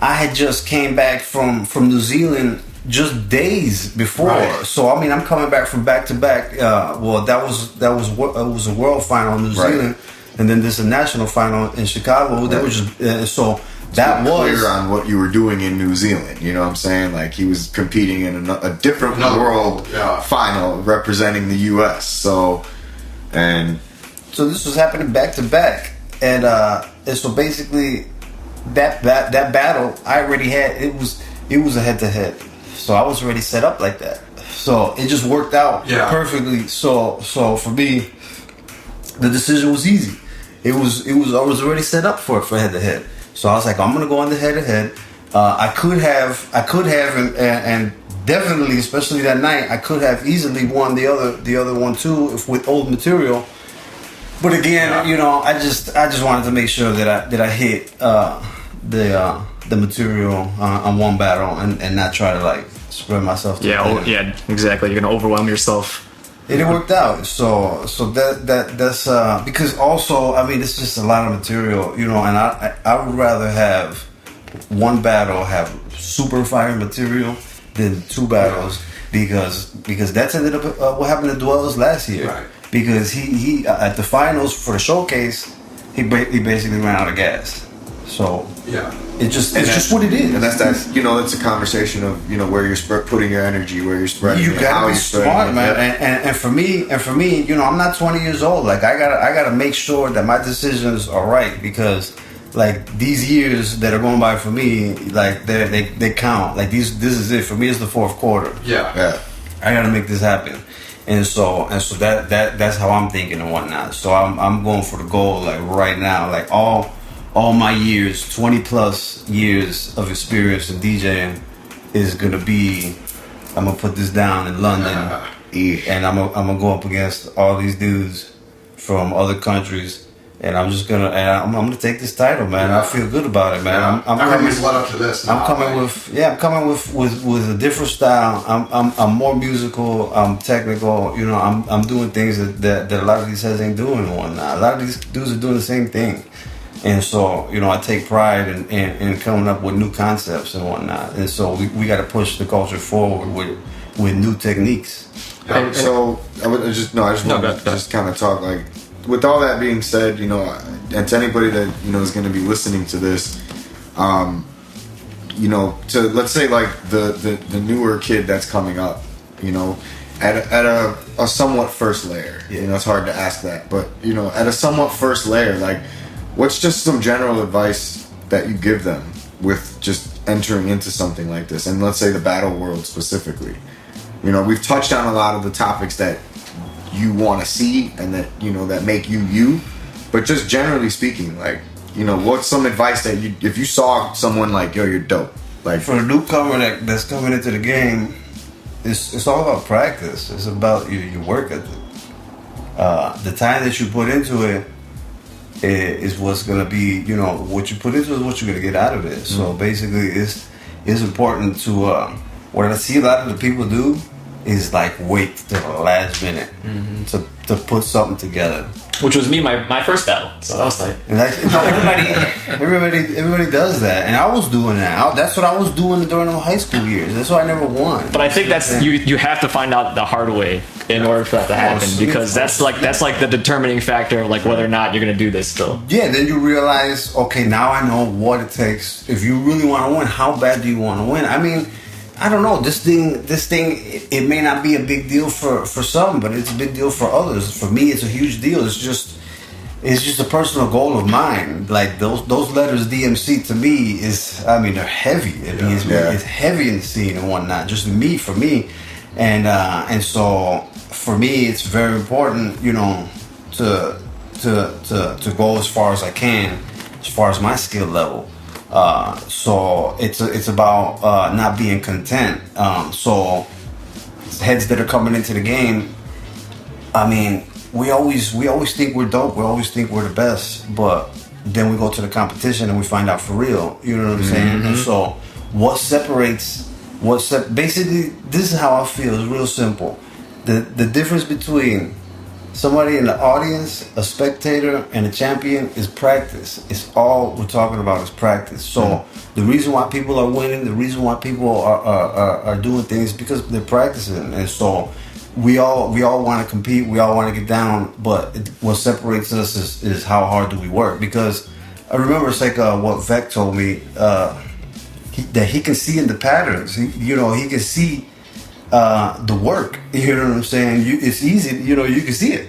I had just came back from New Zealand just days before. Right. So I mean, I'm coming back from back to back. Well, that was a world final in New Zealand, and then this a national final in Chicago. Right. That was just so. That was clear on what you were doing in New Zealand. You know what I'm saying? Like he was competing in a different world final representing the U.S. So this was happening back to back, and so basically that battle I already had. It was a head to head, so I was already set up like that. So it just worked out perfectly. So for me, the decision was easy. I was already set up for head to head. So I was like, I'm gonna go on the head-to-head. I could have, and definitely, especially that night, I could have easily won the other one too, with old material. But again, I just wanted to make sure that I hit the material on one battle and not try to like spread myself. Yeah, exactly. You're gonna overwhelm yourself. It worked out, so that's because also I mean it's just a lot of material, and I would rather have one battle have super fire material than two battles because that's ended up what happened to Dwellers last year, right? Because he at the finals for the showcase he basically ran out of gas, so it's just what it is, and that's it's a conversation of where you're putting your energy, where you're spreading you gotta how be you're smart, man. And for me, I'm not 20 years old. Like I gotta make sure that my decisions are right, because like these years that are going by for me, like they count. Like this is it for me. It's the fourth quarter. Yeah. I gotta make this happen, and so that's how I'm thinking and whatnot. So I'm going for the goal like right now, like all my years, 20 plus years of experience in DJing is gonna be, I'm gonna put this down in London, and I'm gonna go up against all these dudes from other countries, and I'm gonna take this title, man. I feel good about it, man. Everything's led up to this. I'm coming with a different style. I'm more musical. I'm technical. I'm doing things that a lot of these heads ain't doing and whatnot. A lot of these dudes are doing the same thing. And so, I take pride in coming up with new concepts and whatnot. And so we got to push the culture forward with new techniques. So I just want to just kind of talk like, with all that being said, and to anybody that is going to be listening to this, to let's say like the newer kid that's coming up, at a somewhat first layer. It's hard to ask that, but at a somewhat first layer, like, what's just some general advice that you give them with just entering into something like this? And let's say the battle world specifically. We've touched on a lot of the topics that you want to see and that, that make you. But just generally speaking, like, what's some advice that if you saw someone like, yo, you're dope. Like, for a newcomer that's coming into the game, it's all about practice. It's about your work ethic. The time that you put into it is what's gonna be, what you put into it is what you're gonna get out of it. So basically, it's important to what I see a lot of the people do is like wait till the last minute to put something together. Which was me, my first battle. So that was tight. And everybody does that, and I was doing that. That's what I was doing during my high school years. That's why I never won. But I think that's you have to find out the hard way in order for that to happen, because that's like the determining factor of like whether or not you're gonna do this still. Yeah, then you realize, okay, now I know what it takes. If you really want to win, how bad do you want to win? I mean, I don't know. This thing, it may not be a big deal for some, but it's a big deal for others. For me, it's a huge deal. It's just a personal goal of mine. Like those letters DMC to me they're heavy. I mean, it's heavy in the scene and whatnot. Just for me, and so for me, it's very important, to go as far as I can, as far as my skill level. So it's about not being content. So heads that are coming into the game, I mean, we always think we're dope. We always think we're the best, but then we go to the competition and we find out for real. You know what I'm saying? And so basically, this is how I feel. It's real simple. The difference between somebody in the audience, a spectator, and a champion is practice. It's all we're talking about is practice. So the reason why people are winning, the reason why people are doing things, because they're practicing. And so we all want to compete, we all want to get down, but what separates us is how hard do we work. Because I remember it's like what Vec told me, that he can see in the patterns. He can see the work. You know what I'm saying? It's easy. You can see it.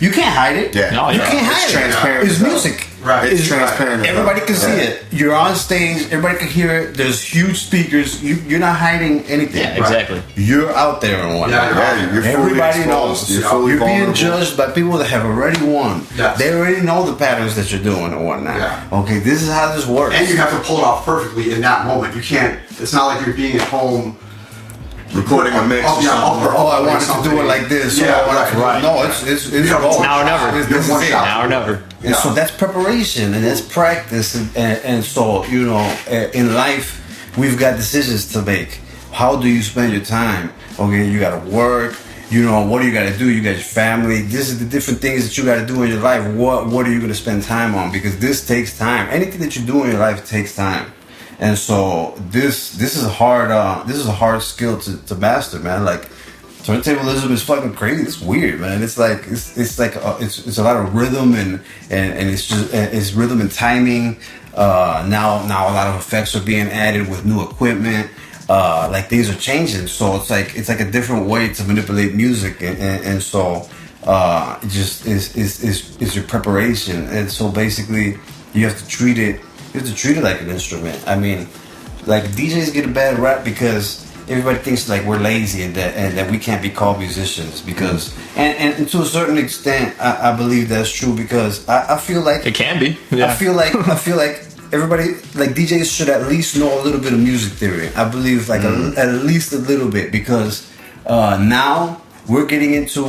You can't hide it. Yeah. No, you can't hide it's it. Transparent. It's music. Right. It's transparent. Everybody can see it. You're on stage. Everybody can hear it. There's huge speakers. You're not hiding anything. Yeah, exactly. You're out there and whatnot. You're fully Everybody exposed. knows. You're You're being vulnerable. judged by people that have already won. Yes. They already know the patterns that you're doing and whatnot. Yeah. Okay, this is how this works. And you have to pull it off perfectly in that moment. You can't. It's not like you're being at home recording a mix. or something. I wanted to do it like this. Right. No, it's goal. Now or never. This is it. Now or never. And so that's preparation and that's practice. And so, in life, we've got decisions to make. How do you spend your time? Okay, you got to work. What do you got to do? You got your family. This is the different things that you got to do in your life. What are you going to spend time on? Because this takes time. Anything that you do in your life takes time. And so this is a hard skill to master, man. Like turntablism is fucking crazy. It's weird, man. It's it's a lot of rhythm and it's rhythm and timing. Now a lot of effects are being added with new equipment. Like things are changing, so it's like a different way to manipulate music, and so it just is your preparation. And so basically you have to treat it like an instrument. I mean, like DJs get a bad rap because everybody thinks like we're lazy and that we can't be called musicians because and to a certain extent I believe that's true because I feel like It can be. Yeah. I feel like everybody, like DJs should at least know a little bit of music theory. I believe like at least a little bit because now we're getting into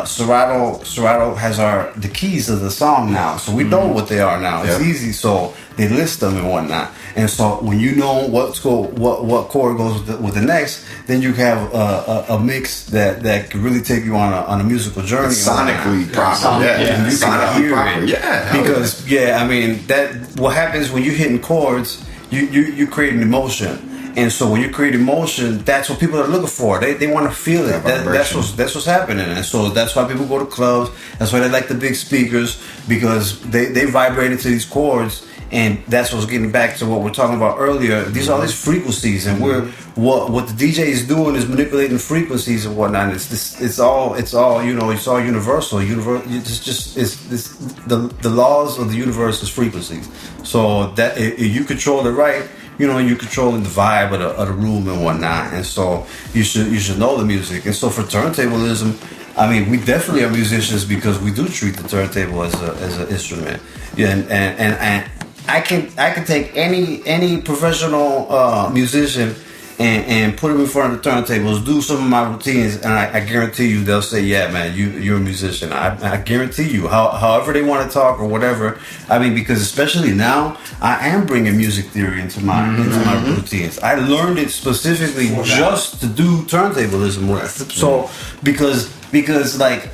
Serato has the keys of the song now, so we know what they are now. It's easy, so they list them and whatnot. And so when you know what chord goes with the next, then you have a mix that can really take you on a musical journey. Sonically proper, And you can hear it. Yeah, Because I mean that what happens when you're hitting chords, you create an emotion. And so when you create emotion, that's what people are looking for. They want to feel it. That's what's happening. And so that's why people go to clubs. That's why they like the big speakers because they vibrate into these chords. And that's what's getting back to what we're talking about earlier. These are all these frequencies, and what the DJ is doing is manipulating frequencies and whatnot. It's all universal. The laws of the universe is frequencies. So that if you control it right, you're controlling the vibe of the room and whatnot. And so you should know the music. And so for turntablism, I mean, we definitely are musicians because we do treat the turntable as an instrument. Yeah, and I can take any professional musician and put them in front of the turntables, do some of my routines, and I guarantee you they'll say, yeah, man, you're a musician. I guarantee you, however they want to talk or whatever. I mean, because especially now, I am bringing music theory into my routines. I learned it specifically just to do turntablism with. So because like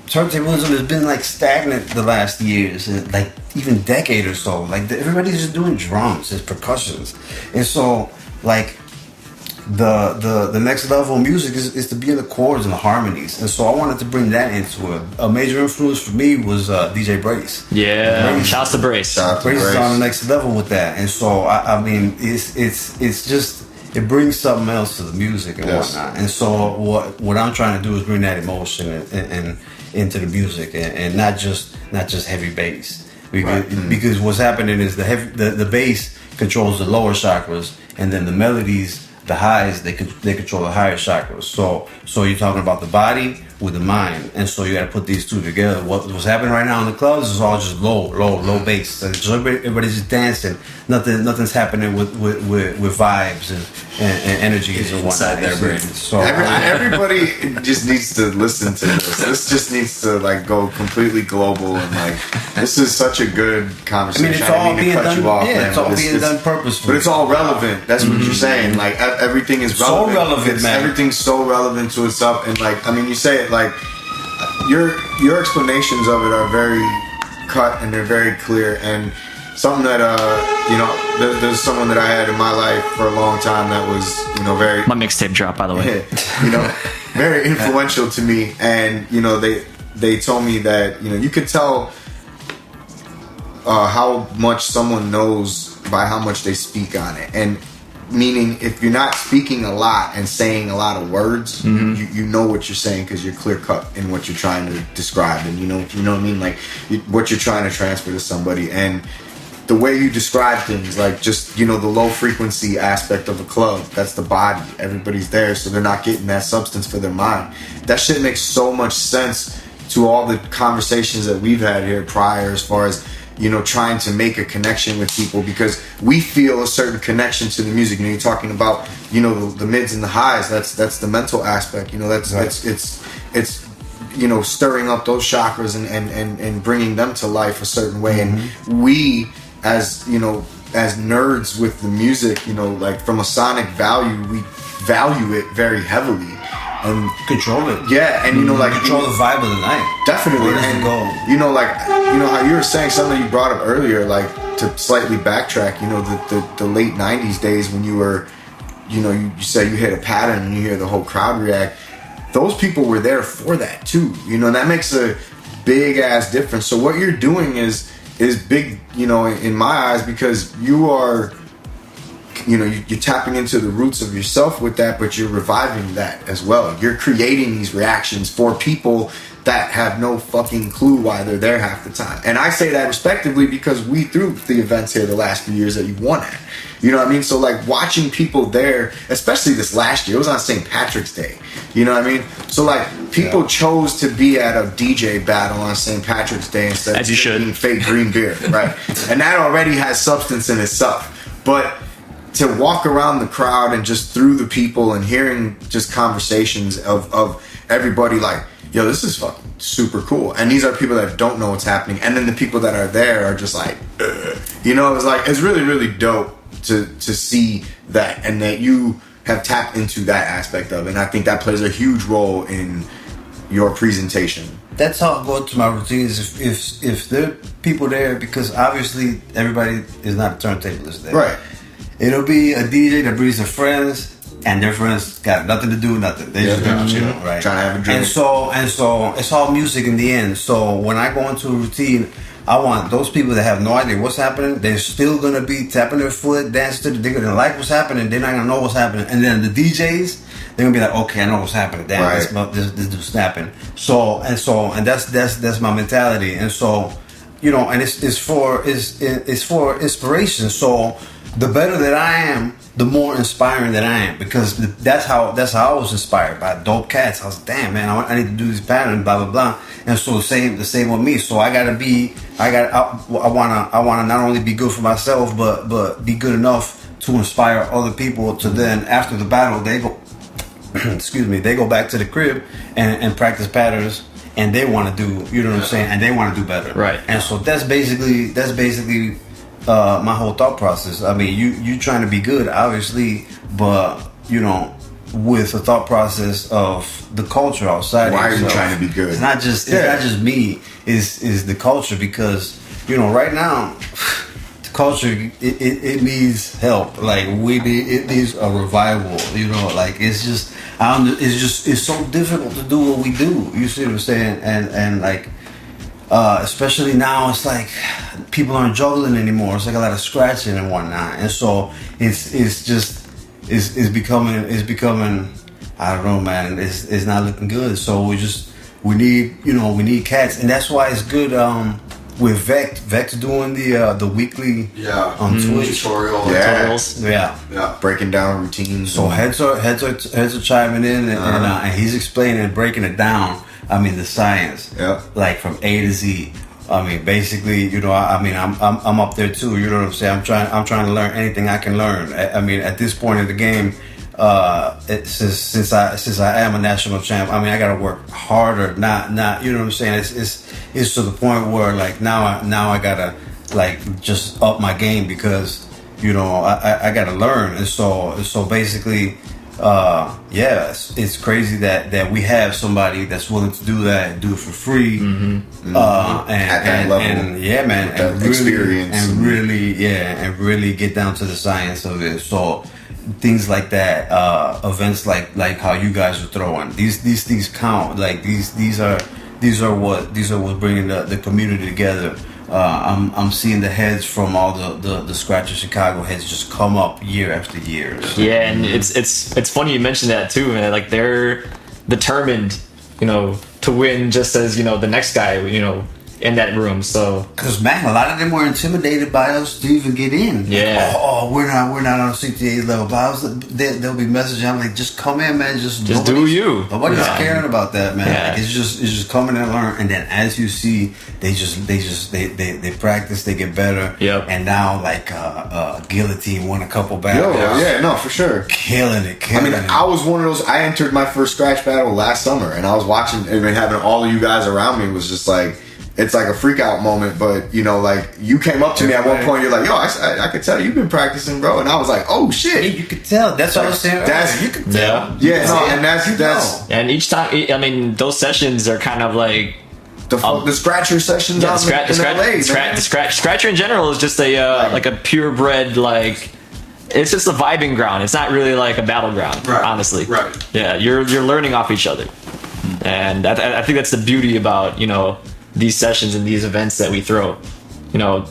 turntablism has been like stagnant the last years, like even decade or so. Like everybody's just doing drums and percussions, and so like the next level of music is to be in the chords and the harmonies. And so I wanted to bring that into it. A major influence for me was DJ Brace. Yeah, shouts to Brace. Brace is on the next level with that. And so I mean it's just it brings something else to the music and whatnot. And so what I'm trying to do is bring that emotion and into the music and not just heavy bass. Because what's happening is the bass controls the lower chakras, and then the melodies, the highs, they control the higher chakras. So you're talking about the body with the mind, and so you got to put these two together. What's happening right now in the clubs is all just low bass. So everybody's just dancing. Nothing's happening with vibes and energies and whatnot. Inside their brain. So everybody just needs to listen to this. This just needs to like go completely global and like this is such a good conversation. I mean, it's all being done. It's all being done purposefully. But it's all relevant. That's what you're saying. Like everything is relevant. So relevant, man. Everything's so relevant to itself. And like, I mean, you say it like your explanations of it are very cut and they're very clear, and something that there's someone that I had in my life for a long time that was very my mixtape drop, by the way. Very influential to me, and they told me that you could tell how much someone knows by how much they speak on it, and meaning if you're not speaking a lot and saying a lot of words, you know what you're saying because you're clear cut in what you're trying to describe, and you know what I mean, like what you're trying to transfer to somebody, and the way you describe things, like just the low frequency aspect of a club, that's the body, everybody's there, so they're not getting that substance for their mind. That shit makes so much sense to all the conversations that we've had here prior, as far as trying to make a connection with people, because we feel a certain connection to the music. You're talking about the mids and the highs. That's the mental aspect. It's stirring up those chakras and bringing them to life a certain way. And we, as as nerds with the music, like from a sonic value, we value it very heavily. And control it. Yeah, and like control the vibe of the night. Definitely. Where does it go? How you were saying something you brought up earlier, like to slightly backtrack, the late 90s days when you were, you said you hit a pattern and you hear the whole crowd react. Those people were there for that too. And that makes a big ass difference. So what you're doing is big, in my eyes, because you are you're tapping into the roots of yourself with that, but you're reviving that as well. You're creating these reactions for people that have no fucking clue why they're there half the time. And I say that respectively because we threw the events here the last few years that you won at. You know what I mean? So like watching people there, especially this last year, it was on St. Patrick's Day. You know what I mean? So like people chose to be at a DJ battle on St. Patrick's Day instead of drinking fake green beer, right? And that already has substance in itself. But to walk around the crowd and just through the people and hearing just conversations of everybody like, yo, this is fucking super cool. And these are people that don't know what's happening. And then the people that are there are just like, it's really, really dope to see that, and that you have tapped into that aspect of it. And I think that plays a huge role in your presentation. That's how I go to my routines. If there are people there, because obviously everybody is not a turntablist there. Right. It'll be a DJ that brings their friends, and their friends got nothing to do, nothing. They just gonna chill, right? Trying to have a drink. And so it's all music in the end. So when I go into a routine, I want those people that have no idea what's happening. They're still gonna be tapping their foot, dancing. They're gonna like what's happening. They're not gonna know what's happening. And then the DJs, they're gonna be like, okay, I know what's happening. Damn, right. this dude's snapping. So that's my mentality. And so, and it's for inspiration. So the better that I am, the more inspiring that I am, because that's how I was inspired by dope cats. I was like, damn man, I need to do this pattern, blah blah blah. And so the same with me. So I wanna not only be good for myself, but be good enough to inspire other people to then after the battle they go they go back to the crib and practice patterns, and they want to do, what I'm saying, and they want to do better. Right. And so that's basically my whole thought process. I mean, you trying to be good, obviously, but with a thought process of the culture outside. Why are you trying to be good? It's not just me. Is the culture, because right now the culture it needs help. Like it needs a revival. Like it's so difficult to do what we do. You see what I'm saying? And like. Especially now, it's like people aren't juggling anymore. It's like a lot of scratching and whatnot, and so it's becoming. I don't know, man. It's not looking good. So we need cats, and that's why it's good. With Vect doing the weekly on Twitch tutorials, yeah, breaking down routines. So heads are chiming in, and he's explaining and breaking it down. I mean the science, like from A to Z. I mean, basically, I'm up there too. You know what I'm saying? I'm trying to learn anything I can learn. I mean, at this point in the game, since I am a national champ, I mean, I gotta work harder. Not, you know what I'm saying? It's to the point where like now I gotta like just up my game, because I gotta learn. And so basically. yeah, it's crazy that we have somebody that's willing to do that and do it for free. At that level. And yeah, man, and really, experience. And really get down to the science of it. So things like that, events like how you guys are throwing, these things count. Like these are what's bringing the community together. I'm seeing the heads from all the Scratcher Chicago heads just come up year after year. So. Yeah, and it's funny you mentioned that too, man. Like they're determined, to win just as the next guy, in that room. So because man, a lot of them were intimidated by us to even get in. Yeah. Like, we're not on a 68 level. But they'll be messaging. I'm like, just come in, man. Just do you. Nobody's caring about that, man. Yeah. Like, it's just coming and learn. And then as you see, they practice, they get better. Yep. And now like Guillotine won a couple battles. Yeah, no, for sure. Killing it. I was one of those. I entered my first scratch battle last summer, and I was watching and having all of you guys around me was just like. It's like a freak out moment, but like you came up to me at one point. You're like, "Yo, I could tell you've been practicing, bro," and I was like, "Oh shit!" Yeah, you could tell. That's what I was saying. You could tell. Yeah, no, and that's and each time, I mean, those sessions are kind of like the scratcher sessions. Yeah, the scratcher in general is just a like a purebred like. It's just a vibing ground. It's not really like a battleground, honestly. Right. Yeah, you're learning off each other, and I think that's the beauty about these sessions and these events that we throw, to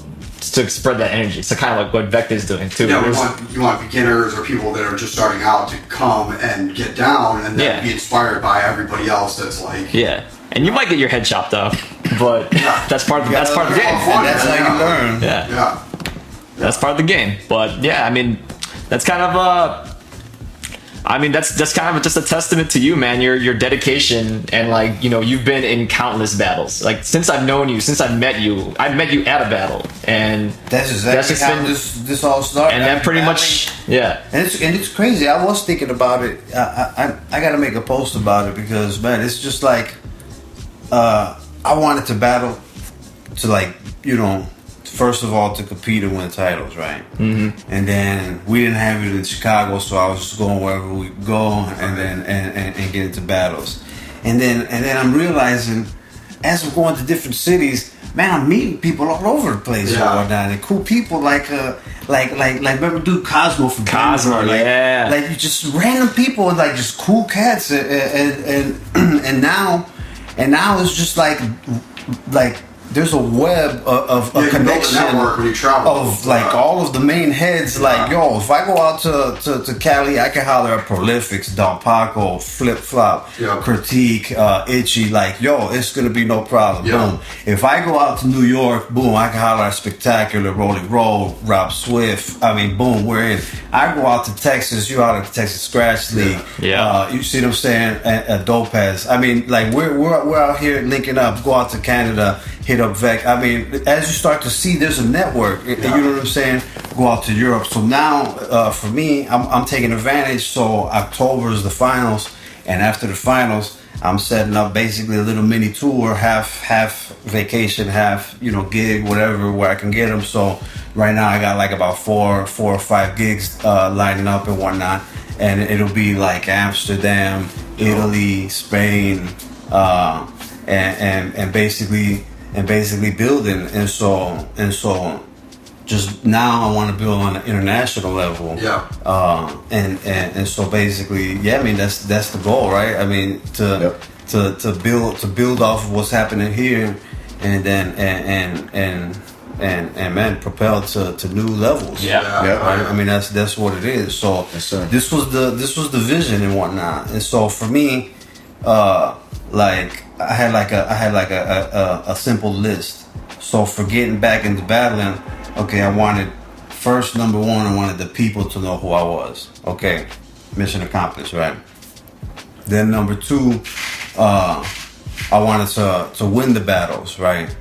spread that energy. So kind of like what Vector's doing too. Yeah, you want beginners or people that are just starting out to come and get down and then be inspired by everybody else that's like. Yeah, and you might get your head chopped off, but that's part of the game. And that's how you learn. Yeah. That's part of the game. But yeah, I mean, that's kind of that's kind of just a testament to you, man. Your dedication and like you've been in countless battles. Like since I've known you, since I've met you at a battle, and that's exactly how this all started. And that pretty much, yeah. And it's crazy. I was thinking about it. I got to make a post about it because man, it's just like I wanted to battle to like first of all, to compete and win titles, right? Mm-hmm. And then we didn't have it in Chicago, so I was just going wherever we go, and then and get into battles. And then I'm realizing, as we're going to different cities, man, I'm meeting people all over the place, and cool people like remember dude Cosmo from Cosmo, Denver, like you just random people and like just cool cats, and now it's just like. There's a web of a connection when you travel, of like all of the main heads. Like, yo, if I go out to Cali, I can holler at Prolifics, Don Paco, Flip Flop, Critique, Itchy. Like, yo, it's gonna be no problem. Boom. If I go out to New York, boom, I can holler at Spectacular, Rolling Roll, Rob Swift. I mean, boom, we're in. I go out to Texas, you out at the Texas Scratch League. You see what I'm saying? At Dopez. I mean, like we're out here linking up. Go out to Canada. Hit up Vec. I mean, as you start to see, there's a network. You know what I'm saying? Go out to Europe. So now, for me, I'm taking advantage. So October is the finals, and after the finals, I'm setting up basically a little mini tour, half vacation, half gig, whatever, where I can get them. So right now, I got like about four or five gigs lining up and whatnot, and it'll be like Amsterdam, Italy, Spain, and basically building, and so just now I want to build on an international level. And so basically, I mean that's the goal, right? I mean to build off of what's happening here, and then and man, propel to new levels. Right? I mean that's what it is. So this was the vision and whatnot, and so for me, like I had a simple list. So for getting back into battling, okay, I wanted number one, I wanted the people to know who I was. Okay, mission accomplished, right? Then number two, I wanted to win the battles, right?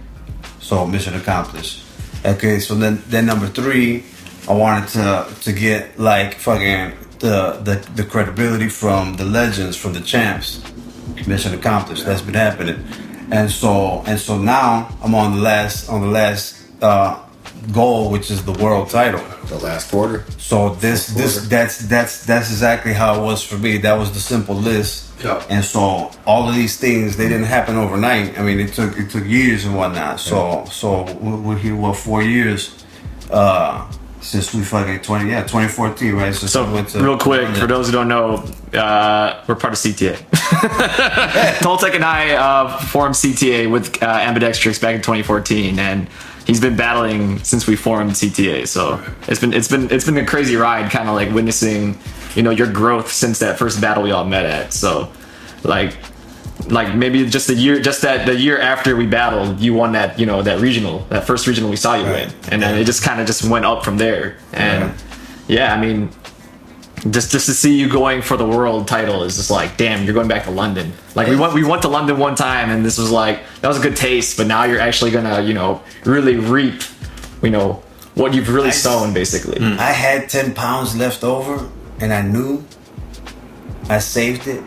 So mission accomplished. Okay, so then number three, I wanted to get like fucking the credibility from the legends, from the champs. Mission accomplished. That's been happening, and so now I'm on the last goal, which is the world title. The last quarter. So that's exactly how it was for me. That was the simple list. Yeah. And so all of these things, they didn't happen overnight. I mean, it took years and whatnot. So we're here 4 years since we fucking 2014, right? So we went to real quick, for those who don't know, we're part of CTA. Toltech and I formed CTA with Ambidextrix back in 2014, and he's been battling since we formed CTA. So it's been a crazy ride, kind of like witnessing, your growth since that first battle we all met at. So like maybe just the year after we battled, you won that that first regional we saw you in, and then it just kind of just went up from there. And I mean, just to see you going for the world title is just like, damn, you're going back to London. Like we went to London one time, and this was like, that was a good taste, but now you're actually gonna really reap what you've really sown, basically. I had 10 pounds left over, and I knew I saved it,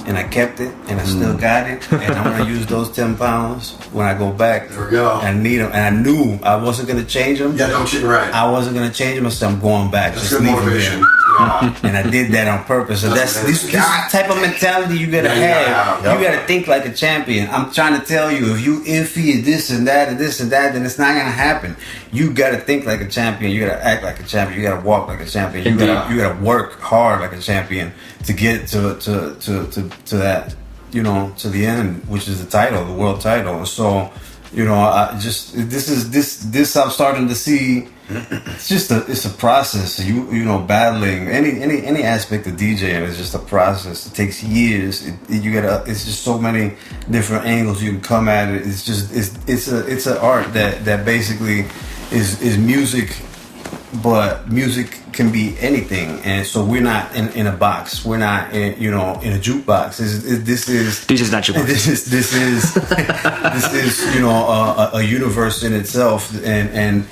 and I kept it, and I still got it, and I'm gonna use those 10 pounds when I go back. There we go. I need them, and I knew I wasn't gonna change them. Yeah, don't you right. I wasn't gonna change them, so I'm going back. That's just good motivation. Yeah. And I did that on purpose. So this type of mentality you gotta have. You gotta think like a champion. I'm trying to tell you, if you iffy and this and that and this and that, then it's not gonna happen. You gotta think like a champion. You gotta act like a champion. You gotta walk like a champion. You gotta work hard like a champion to get to that, to the end, which is the title, the world title. So, this I'm starting to see. It's a process. Battling any aspect of DJing is just a process. It takes years. It's just so many different angles you can come at it. It's an art that basically is music, but music can be anything. And so we're not in a box. We're not in a jukebox. This is DJ's not jukebox. This is a universe in itself, and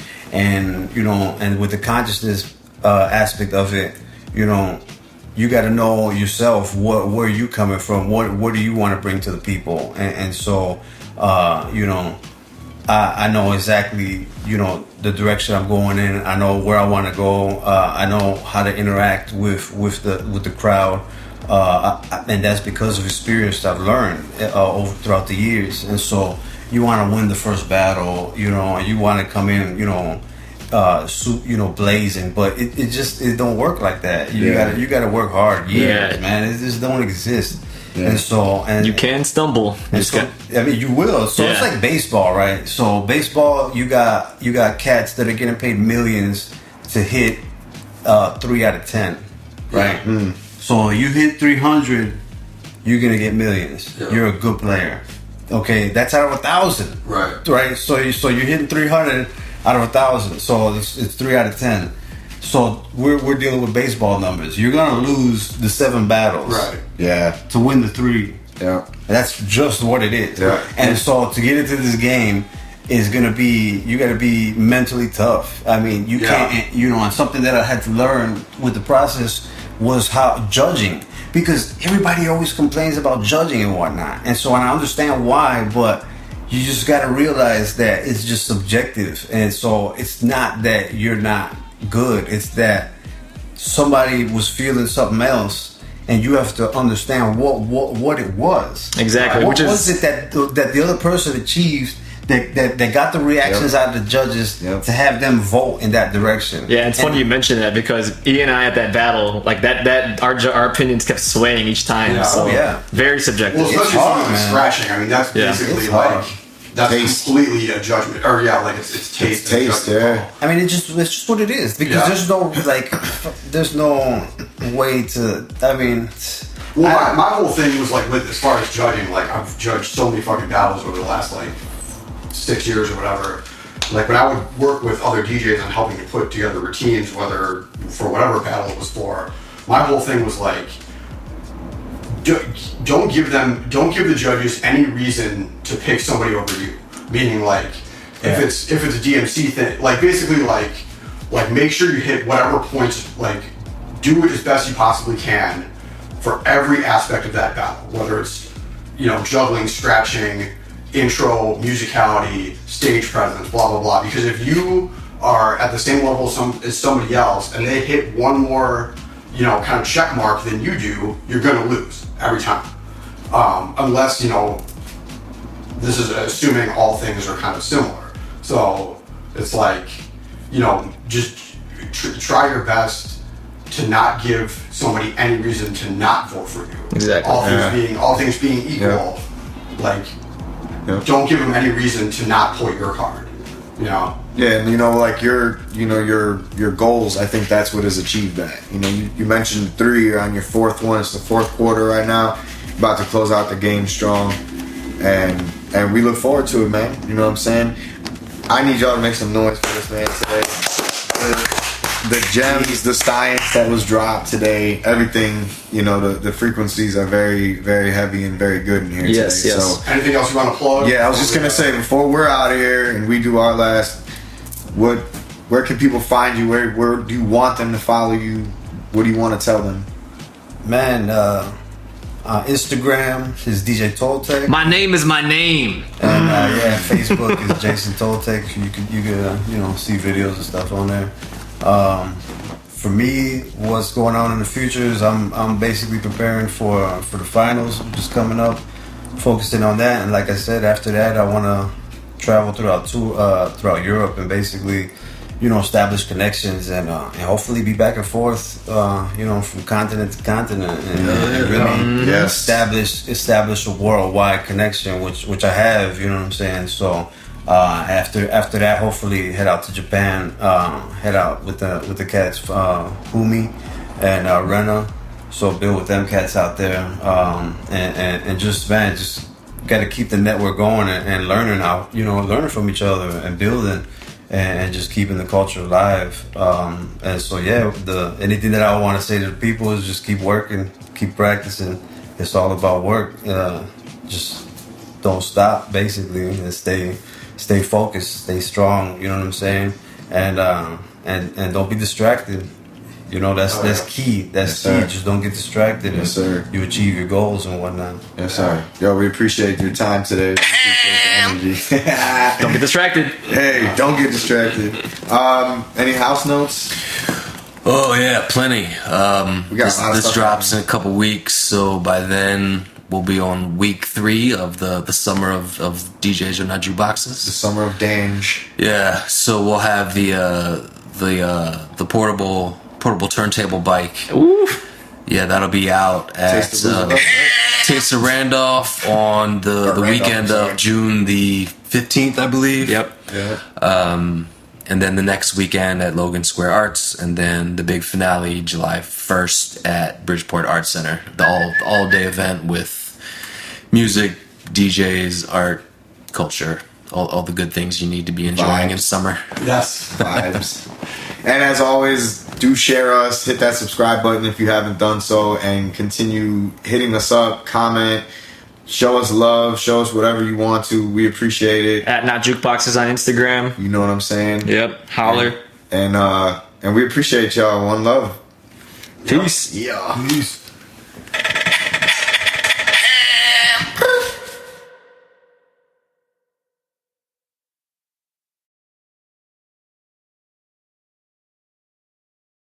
with the consciousness aspect of it, you got to know yourself, where you coming from, what do you want to bring to the people, and so I know exactly the direction I'm going in. I know where I want to go. I know how to interact with the crowd, and that's because of experience I've learned throughout the years. And so you want to win the first battle, and you want to come in, blazing, but it don't work like that. You gotta work hard years, man. It just don't exist. And you can stumble. You will. So it's like baseball, right? So baseball, you got cats that are getting paid millions to hit 3 out of 10, right? So you hit 300, you're gonna get millions. You're a good player. Okay, that's out of 1,000. Right. So you're hitting 300 out of 1,000. So it's 3 out of 10. So we're dealing with baseball numbers. You're gonna lose the 7 battles. Right. Yeah. To win the 3. Yeah. That's just what it is. Yeah. And so to get into this game is gonna be, you gotta be mentally tough. I mean, you can't, and something that I had to learn with the process was how judging. Because everybody always complains about judging and whatnot. And so I understand why, but you just got to realize that it's just subjective. And so it's not that you're not good. It's that somebody was feeling something else, and you have to understand what it was. Exactly. What was it that the other person achieved that got the reactions out of the judges to have them vote in that direction. Yeah, it's funny you mention that, because E and I at that battle, like that our opinions kept swaying each time. Very subjective. Well, especially some of the scratching. I mean, that's basically that's taste. Completely a judgment. Or it's taste. It's taste. Yeah. I mean, it's just what it is, because there's no way to. I mean. Well, my whole thing was with as far as judging, I've judged so many fucking battles over the last 6 years or whatever. When I would work with other DJs on helping to put together routines, whether for whatever battle it was for, my whole thing was don't give the judges any reason to pick somebody over you. Meaning if it's a DMC thing, basically make sure you hit whatever points, do it as best you possibly can for every aspect of that battle, whether it's juggling, scratching, intro, musicality, stage presence, blah blah blah. Because if you are at the same level as somebody else, and they hit one more, kind of check mark than you do, you're going to lose every time. Unless, this is assuming all things are kind of similar. So it's like, just try your best to not give somebody any reason to not vote for you. Exactly. All things being equal, don't give them any reason to not pull your card. Yeah, and like your goals, I think that's what has achieved that. You mentioned 3, you're on your 4th one. It's the 4th quarter right now. About to close out the game strong, and we look forward to it, man. You know what I'm saying? I need y'all to make some noise for this man today. The gems, the science that was dropped today, everything, the frequencies are very, very heavy and very good in here yes, today. Yes. So, anything else you want to plug? Yeah, I was just going to say, before we're out of here and we do our last, where can people find you? Where do you want them to follow you? What do you want to tell them? Man, Instagram is DJ Toltech. My name is my name. And Facebook is Jason Toltech. You can see videos and stuff on there. For me, what's going on in the future is I'm basically preparing for the finals, just coming up, focusing on that. And like I said, after that, I want to travel throughout Europe and basically, establish connections and hopefully be back and forth, from continent to continent and really establish a worldwide connection, which I have. You know what I'm saying? So. After that, hopefully head out to Japan. Head out with the cats, Humi and Rena. So build with them cats out there, and just got to keep the network going and learning out. Learning from each other and building, and just keeping the culture alive. And so anything that I want to say to the people is just keep working, keep practicing. It's all about work. Just don't stop, basically, and stay focused, stay strong, you know what I'm saying? And don't be distracted. That's key. That's key. Just don't get distracted. Yes, sir. You achieve your goals and whatnot. Yes, sir. Yo, we appreciate your time today. We appreciate the energy. Don't get distracted. Hey, don't get distracted. Any house notes? Oh yeah, plenty. We got this drops in a couple weeks, so by then we'll be on week 3 of the summer of DJs Are Not Jukeboxes. The summer of DANJ. Yeah, so we'll have the portable turntable bike. Ooh. Yeah, that'll be out at Taste of Randolph on the weekend of June the 15th, I believe. Yep. Yeah. And then the next weekend at Logan Square Arts, and then the big finale July 1st at Bridgeport Arts Center. The all-day event with music, DJs, art, culture, all the good things you need to be enjoying in summer. Yes. Vibes. And as always, do share us, hit that subscribe button if you haven't done so, and continue hitting us up, comment, show us love, show us whatever you want to. We appreciate it. At Not Jukeboxes on Instagram. You know what I'm saying? Yep. Holler. And we appreciate y'all. One love. Peace. Yeah. Peace.